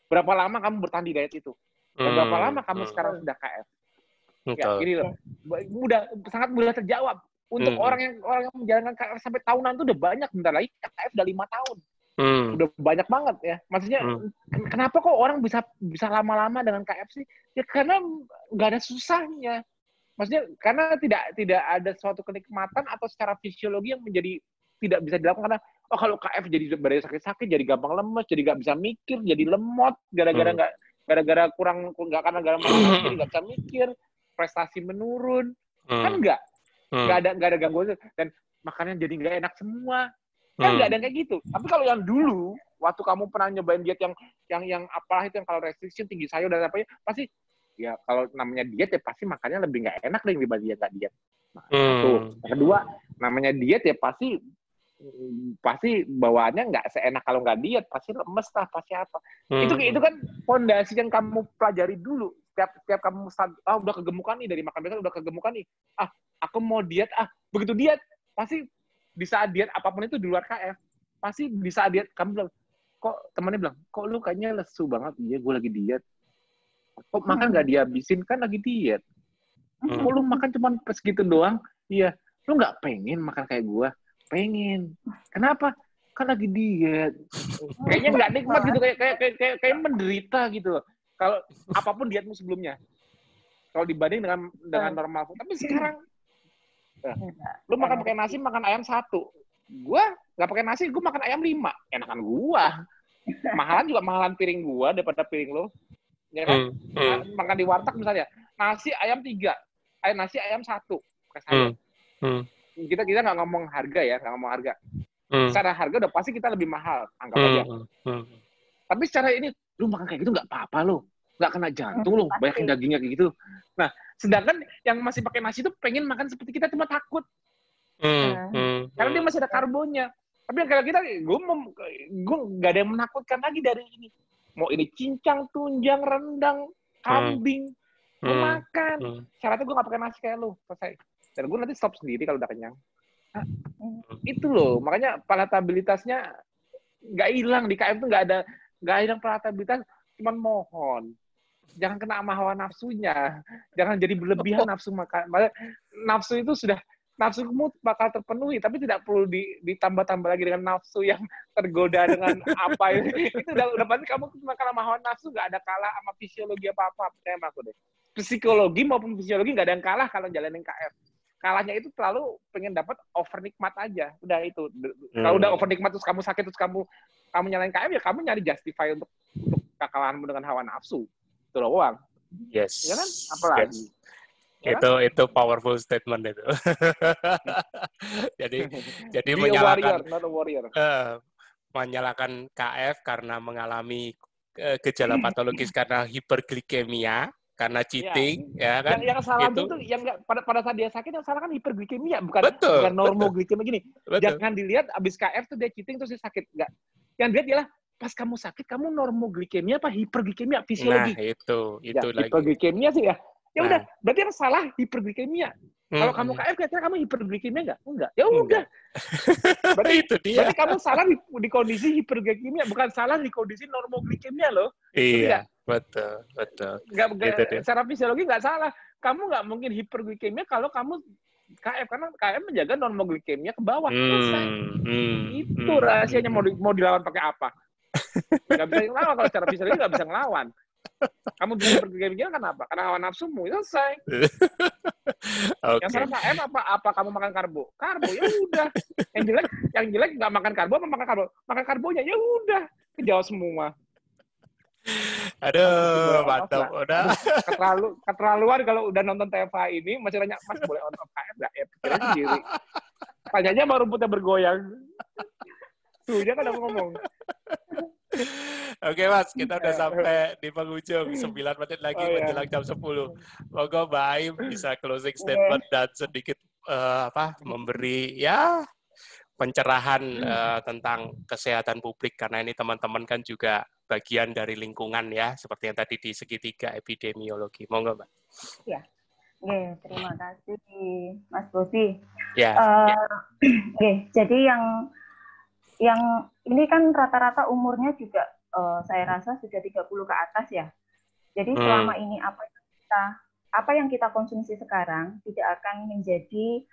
Berapa lama kamu bertahan di diet itu? Dan berapa lama kamu sekarang sudah KF? Ya, gini loh. Sangat mudah terjawab. Untuk orang yang menjalankan KF sampai tahunan itu udah banyak. Bentar lagi KF udah 5 tahun. Udah banyak banget ya. Maksudnya kenapa kok orang bisa lama-lama dengan KF sih? Ya karena nggak ada susahnya. Maksudnya karena tidak ada suatu kenikmatan atau secara fisiologi yang menjadi tidak bisa dilakukan, karena kalau KF jadi badannya sakit-sakit, jadi gampang lemes, jadi nggak bisa mikir, jadi lemot gara-gara kurang, nggak karena makan nasi jadi nggak bisa mikir, prestasi menurun, kan nggak ada gangguan, dan makannya jadi nggak enak semua, kan nggak ada kayak gitu. Tapi kalau yang dulu waktu kamu pernah nyobain diet yang apa itu, yang kalau restriction tinggi sayur dan apa, pasti ya kalau namanya diet ya pasti makannya lebih nggak enak deh dibanding yang nggak diet. Nah, satu. Yang kedua, namanya diet ya pasti bawaannya nggak seenak kalau nggak diet, pasti lemes lah, pasti apa. Itu kan fondasi yang kamu pelajari dulu. Setiap kamu udah kegemukan nih dari makan biasa, udah kegemukan nih. Aku mau diet, begitu diet pasti di saat diet apapun itu di luar KF, pasti di saat diet kamu bilang, kok temannya bilang, kok lu kayaknya lesu banget. Iya, gue lagi diet. Kok makan nggak dihabisin, kan lagi diet. Kok lu makan cuma segitu doang? Iya, lu nggak pengen makan kayak gue? Pengen. Kenapa? Kan lagi diet. Kayaknya nggak nikmat gitu, kayak menderita gitu. Kalau apapun dietmu sebelumnya, kalau dibanding dengan normal. Tapi sekarang, lu makan pakai nasi, makan ayam 1. Gua nggak pakai nasi, gua makan ayam 5. Enakan gua. Mahalan piring gua daripada piring lo. Ya kan? Makan di warteg misalnya, nasi ayam 3, nasi ayam 1. Pakai sayur. Kita nggak ngomong harga ya, Secara harga udah pasti kita lebih mahal, anggap aja. Tapi secara ini, lu makan kayak gitu nggak apa-apa lo, nggak kena jantung lo, banyakin dagingnya kayak gitu. Nah, sedangkan yang masih pakai nasi itu pengen makan seperti kita, cuma takut. Karena dia masih ada karbonnya. Tapi yang kayak kita, gue nggak ada yang menakutkan lagi dari ini. Mau ini cincang, tunjang, rendang, kambing, gue makan. Syaratnya gue nggak pakai nasi kayak lu, selesai. Dan gue nanti stop sendiri kalau udah kenyang. Nah, itu loh, makanya palatabilitasnya nggak hilang. Di KF tuh nggak hilang palatabilitas, cuman mohon. Jangan kena sama hawa nafsunya. Jangan jadi berlebihan nafsu makan. Nafsu itu sudah, nafsumu bakal terpenuhi, tapi tidak perlu ditambah-tambah lagi dengan nafsu yang tergoda dengan apa itu. Itu udah pasti kamu makan sama hawa nafsu, nggak ada kalah sama fisiologi apa-apa. Percaya sama aku deh. Psikologi maupun fisiologi nggak ada yang kalah kalau jalanin KF. Kalahnya itu terlalu pengen dapat over nikmat aja. Udah itu. Kalau udah over nikmat terus kamu sakit, terus kamu nyalain KF, ya kamu nyari justify untuk kekalahanmu dengan hawa nafsu. Itu doang. Yes. Ya kan? Apalagi. Yes. Ya, itu powerful statement itu. jadi menyalahkan warrior, not a warrior. Menyalahkan KF karena mengalami gejala patologis karena hiperglikemia, karena cheating, ya kan? Yang salah itu yang pada saat dia sakit, yang salah kan hiperglikemia, bukan normoglikemia gini. Betul. Jangan dilihat abis KF tuh dia cheating terus dia sakit, enggak. Yang dilihat ialah pas kamu sakit, kamu normoglikemia apa hiperglikemia fisiologi. Nah, itu ya, lagi. Hiperglikemia sih ya. Ya udah, berarti yang salah hiperglikemia. Kalau kamu KF, kira-kira kamu hiperglikemia nggak? Enggak. Ya udah. Berarti itu dia. Berarti kamu salah di kondisi hiperglikemia, bukan salah di kondisi normoglikemia loh. Iya, betul. Secara fisiologi nggak salah. Kamu nggak mungkin hiperglikemia kalau kamu KF karena KF menjaga normoglikemia ke bawah. Selesai. Itu rahasianya mau dilawan pakai apa? Nggak bisa ngelawan kalau secara fisiknya nggak bisa ngelawan. Kamu bisa bergejala kan apa? Karena hawa nafsumu, selesai. Okay. Yang salah KF apa kamu makan karbo? Karbo ya udah. Yang jelek nggak makan karbo apa makan karbo? Makan karbonya ya udah. Kejauh semua. Aduh, mantap. Udah. Keterlaluan kalau udah nonton TFA ini masih tanya, Mas boleh on off KF nggak? Ya pikirin sendiri. Tanyanya baru rumputnya bergoyang. Suhunya kan aku ngomong. Oke Mas, kita udah sampai di penghujung. 9 menit lagi menjelang jam 10. Monggo Mbak Aim bisa closing statement dan sedikit memberi pencerahan tentang kesehatan publik, karena ini teman-teman kan juga bagian dari lingkungan ya, seperti yang tadi di segitiga epidemiologi. Monggo Mbak. Ya, terima kasih Mas Bobi. Jadi yang ini kan rata-rata umurnya juga saya rasa sudah 30 ke atas ya. Jadi selama ini apa yang kita konsumsi sekarang tidak akan menjadi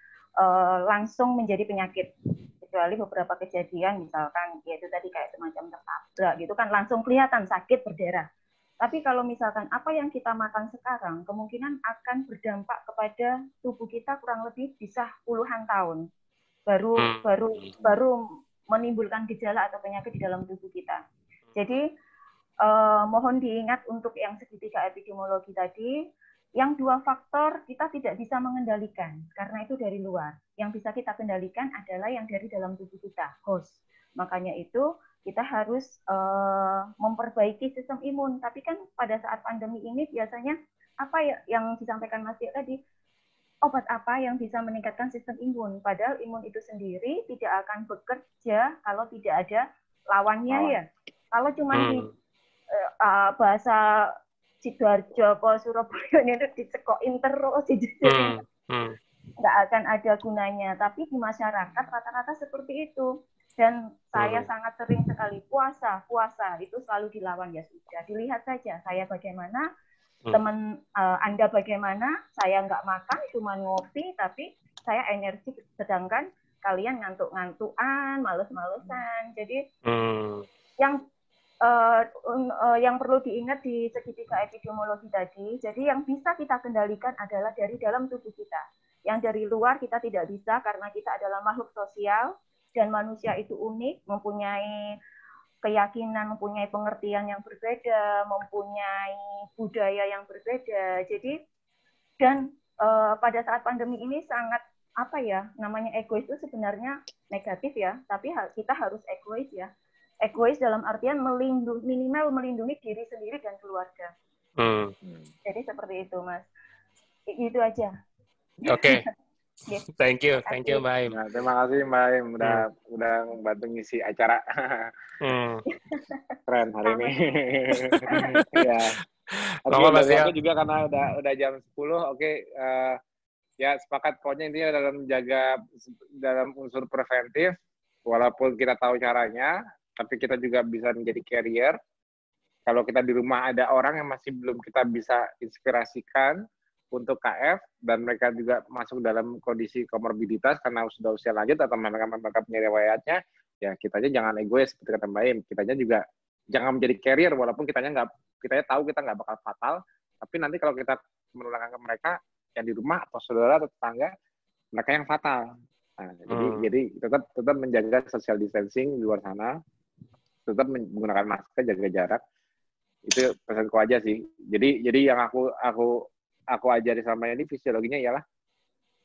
langsung menjadi penyakit, kecuali beberapa kejadian misalkan yaitu tadi kayak semacam tertabrak gitu kan langsung kelihatan sakit berdarah. Tapi kalau misalkan apa yang kita makan sekarang kemungkinan akan berdampak kepada tubuh kita kurang lebih bisa puluhan tahun baru menimbulkan gejala atau penyakit di dalam tubuh kita. Jadi mohon diingat untuk yang segitiga epidemiologi tadi, yang 2 faktor kita tidak bisa mengendalikan karena itu dari luar. Yang bisa kita kendalikan adalah yang dari dalam tubuh kita, host. Makanya itu kita harus memperbaiki sistem imun. Tapi kan pada saat pandemi ini biasanya apa yang disampaikan Mas Dio tadi, obat apa yang bisa meningkatkan sistem imun? Padahal imun itu sendiri tidak akan bekerja kalau tidak ada lawannya ya. Kalau cuma di bahasa Sidoarjo atau Surabaya itu dicekokin terus, nggak akan ada gunanya. Tapi di masyarakat rata-rata seperti itu. Dan saya sangat sering sekali puasa itu selalu dilawan ya sudah. Dilihat saja saya bagaimana, teman Anda bagaimana, saya nggak makan, cuma ngopi, tapi saya energi, sedangkan kalian ngantuk-ngantukan, males-malesan. Jadi yang perlu diingat di segitiga epidemiologi tadi, jadi yang bisa kita kendalikan adalah dari dalam tubuh kita. Yang dari luar kita tidak bisa karena kita adalah makhluk sosial dan manusia itu unik, mempunyai keyakinan, mempunyai pengertian yang berbeda, mempunyai budaya yang berbeda. Jadi dan pada saat pandemi ini sangat namanya egois itu sebenarnya negatif ya, tapi kita harus egois ya. Egois dalam artian minimal melindungi diri sendiri dan keluarga. Jadi seperti itu Mas. Itu aja. Oke. Thank you Mbak Aim. Nah, terima kasih Mbak Aim udah membantu ngisi acara. Keren hari ini. Ya. Oke, aku juga karena udah jam 10. Oke, ya sepakat pokoknya intinya dalam menjaga dalam unsur preventif, walaupun kita tahu caranya, tapi kita juga bisa menjadi carrier. Kalau kita di rumah ada orang yang masih belum kita bisa inspirasikan untuk KF, dan mereka juga masuk dalam kondisi komorbiditas karena sudah usia lanjut atau mereka punya riwayatnya, ya kitanya jangan egois seperti kata Mbak Aim. Kitanya juga jangan menjadi carrier, walaupun kitanya tahu kita nggak bakal fatal, tapi nanti kalau kita menularkan ke mereka yang di rumah atau saudara atau tetangga, mereka yang fatal. Nah, jadi tetap menjaga social distancing di luar sana, tetap menggunakan masker, jaga jarak. Itu pesanku aja sih. Jadi yang aku ajari sama ini fisiologinya ialah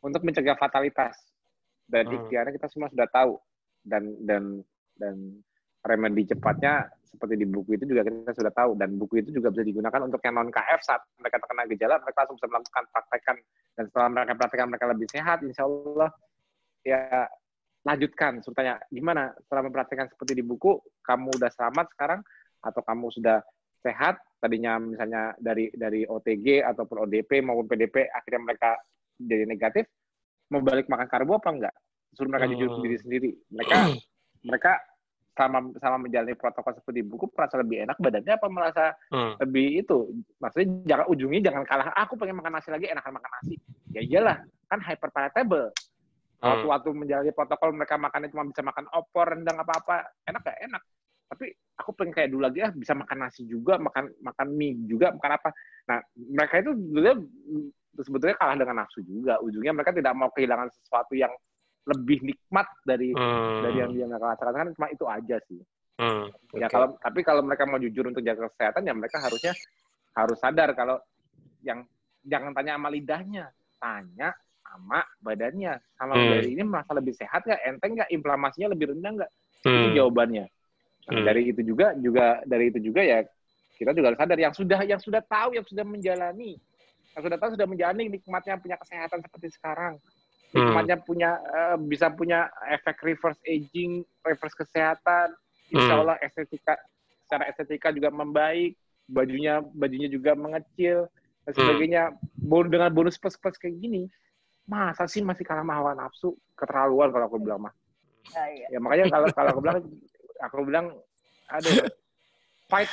untuk mencegah fatalitas. Dan ikhtiarnya kita semua sudah tahu. Dan remedi cepatnya seperti di buku itu juga kita sudah tahu. Dan buku itu juga bisa digunakan untuk yang non-KF saat mereka terkena gejala, mereka langsung bisa melakukan praktekan. Dan setelah mereka praktekan, mereka lebih sehat, insya Allah ya lanjutkan. Tanya, gimana setelah mempraktekan seperti di buku, kamu udah selamat sekarang, atau kamu sudah sehat, tadinya misalnya dari OTG ataupun ODP maupun PDP, akhirnya mereka jadi negatif, mau balik makan karbo apa enggak? Suruh mereka jujur sendiri. Mereka sama menjalani protokol seperti buku, merasa lebih enak badannya apa merasa lebih itu? Maksudnya ujungnya jangan kalah, aku pengen makan nasi lagi, enakan makan nasi. Ya iyalah, kan hyperpalatable. Kalau waktu menjalani protokol mereka makannya cuma bisa makan opor, rendang apa-apa, enak gak? Enak. Tapi aku pengen kayak dulu lagi bisa makan nasi juga, makan mie juga, makan apa. Nah, mereka itu sebetulnya kalah dengan nafsu juga. Ujungnya mereka tidak mau kehilangan sesuatu yang lebih nikmat dari yang dia mereka rasakan, kan cuma itu aja sih. Ya tapi kalau mereka mau jujur untuk jaga kesehatan, ya mereka harus sadar kalau yang jangan tanya sama lidahnya, tanya sama badannya. Sama dari ini merasa lebih sehat nggak, enteng nggak, inflamasinya lebih rendah nggak? Itu jawabannya. Nah, dari itu juga ya kita juga harus sadar yang sudah tahu, yang sudah menjalani nikmatnya punya kesehatan seperti sekarang, nikmatnya bisa punya efek reverse aging, reverse kesehatan, insya Allah secara estetika juga membaik, bajunya juga mengecil dan sebagainya. Dengan bonus plus kayak gini, masa sih masih kalah sama hawa nafsu? Keterlaluan kalau aku bilang mah. Ya makanya kalau aku bilang aduh, fight.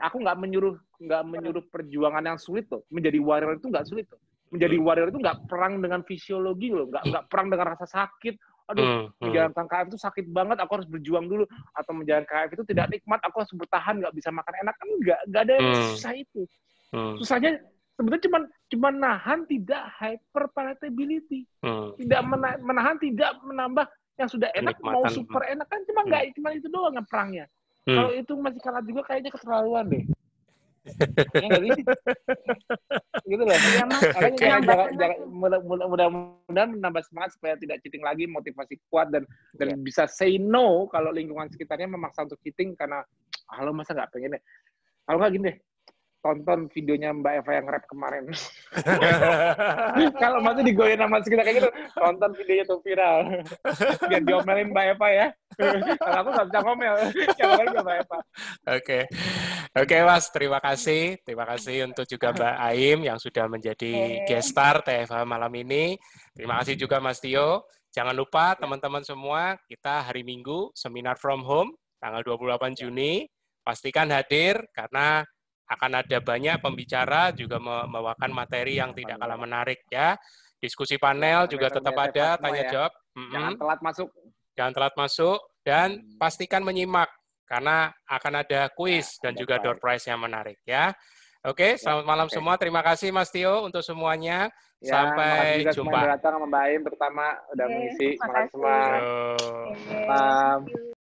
Aku nggak menyuruh perjuangan yang sulit loh. Menjadi warrior itu nggak sulit loh. Menjadi warrior itu nggak perang dengan fisiologi loh, nggak perang dengan rasa sakit. Aduh, menjalankan KF itu sakit banget, aku harus berjuang dulu. Atau menjalankan KF itu tidak nikmat, aku harus bertahan, nggak bisa makan enak. Kan nggak ada yang susah itu. Susahnya sebetulnya cuma nahan tidak hyperpalatability. Tidak menahan, tidak menambah yang sudah enak mau super enak, kan cuma itu doang yang perangnya. Kalau itu masih kalah juga kayaknya keterlaluan deh. Ya nggak sih? Gitu loh. Ya, jangan mudah-mudahan menambah semangat supaya tidak cheating lagi, motivasi kuat dan bisa say no kalau lingkungan sekitarnya memaksa untuk cheating karena lo masa nggak pengen deh. Kalau nggak gini deh, tonton videonya Mbak Eva yang rap kemarin. Kalau masih digoyang sama sekitar kayak gitu, tonton videonya tuh viral. Biar diomelin Mbak Eva ya. Kalau aku nggak bisa ngomel, yang ngomel Mbak Eva. Oke, Mas, terima kasih. Terima kasih untuk juga Mbak Aim yang sudah menjadi guest star TFH malam ini. Terima kasih juga Mas Tio. Jangan lupa teman-teman semua, kita hari Minggu seminar from home tanggal 28 Juni. Pastikan hadir karena akan ada banyak pembicara juga membawakan materi yang tidak kalah menarik ya. Diskusi panel juga tetap ada, tanya jawab. Jangan telat masuk. Jangan telat masuk dan pastikan menyimak karena akan ada kuis dan juga door prize yang menarik ya. Oke, selamat malam semua. Terima kasih Mas Tio untuk semuanya. Sampai jumpa. Terima kasih juga semua yang datang, Mbak Aim terutama udah mengisi. Terima kasih semua. Salam.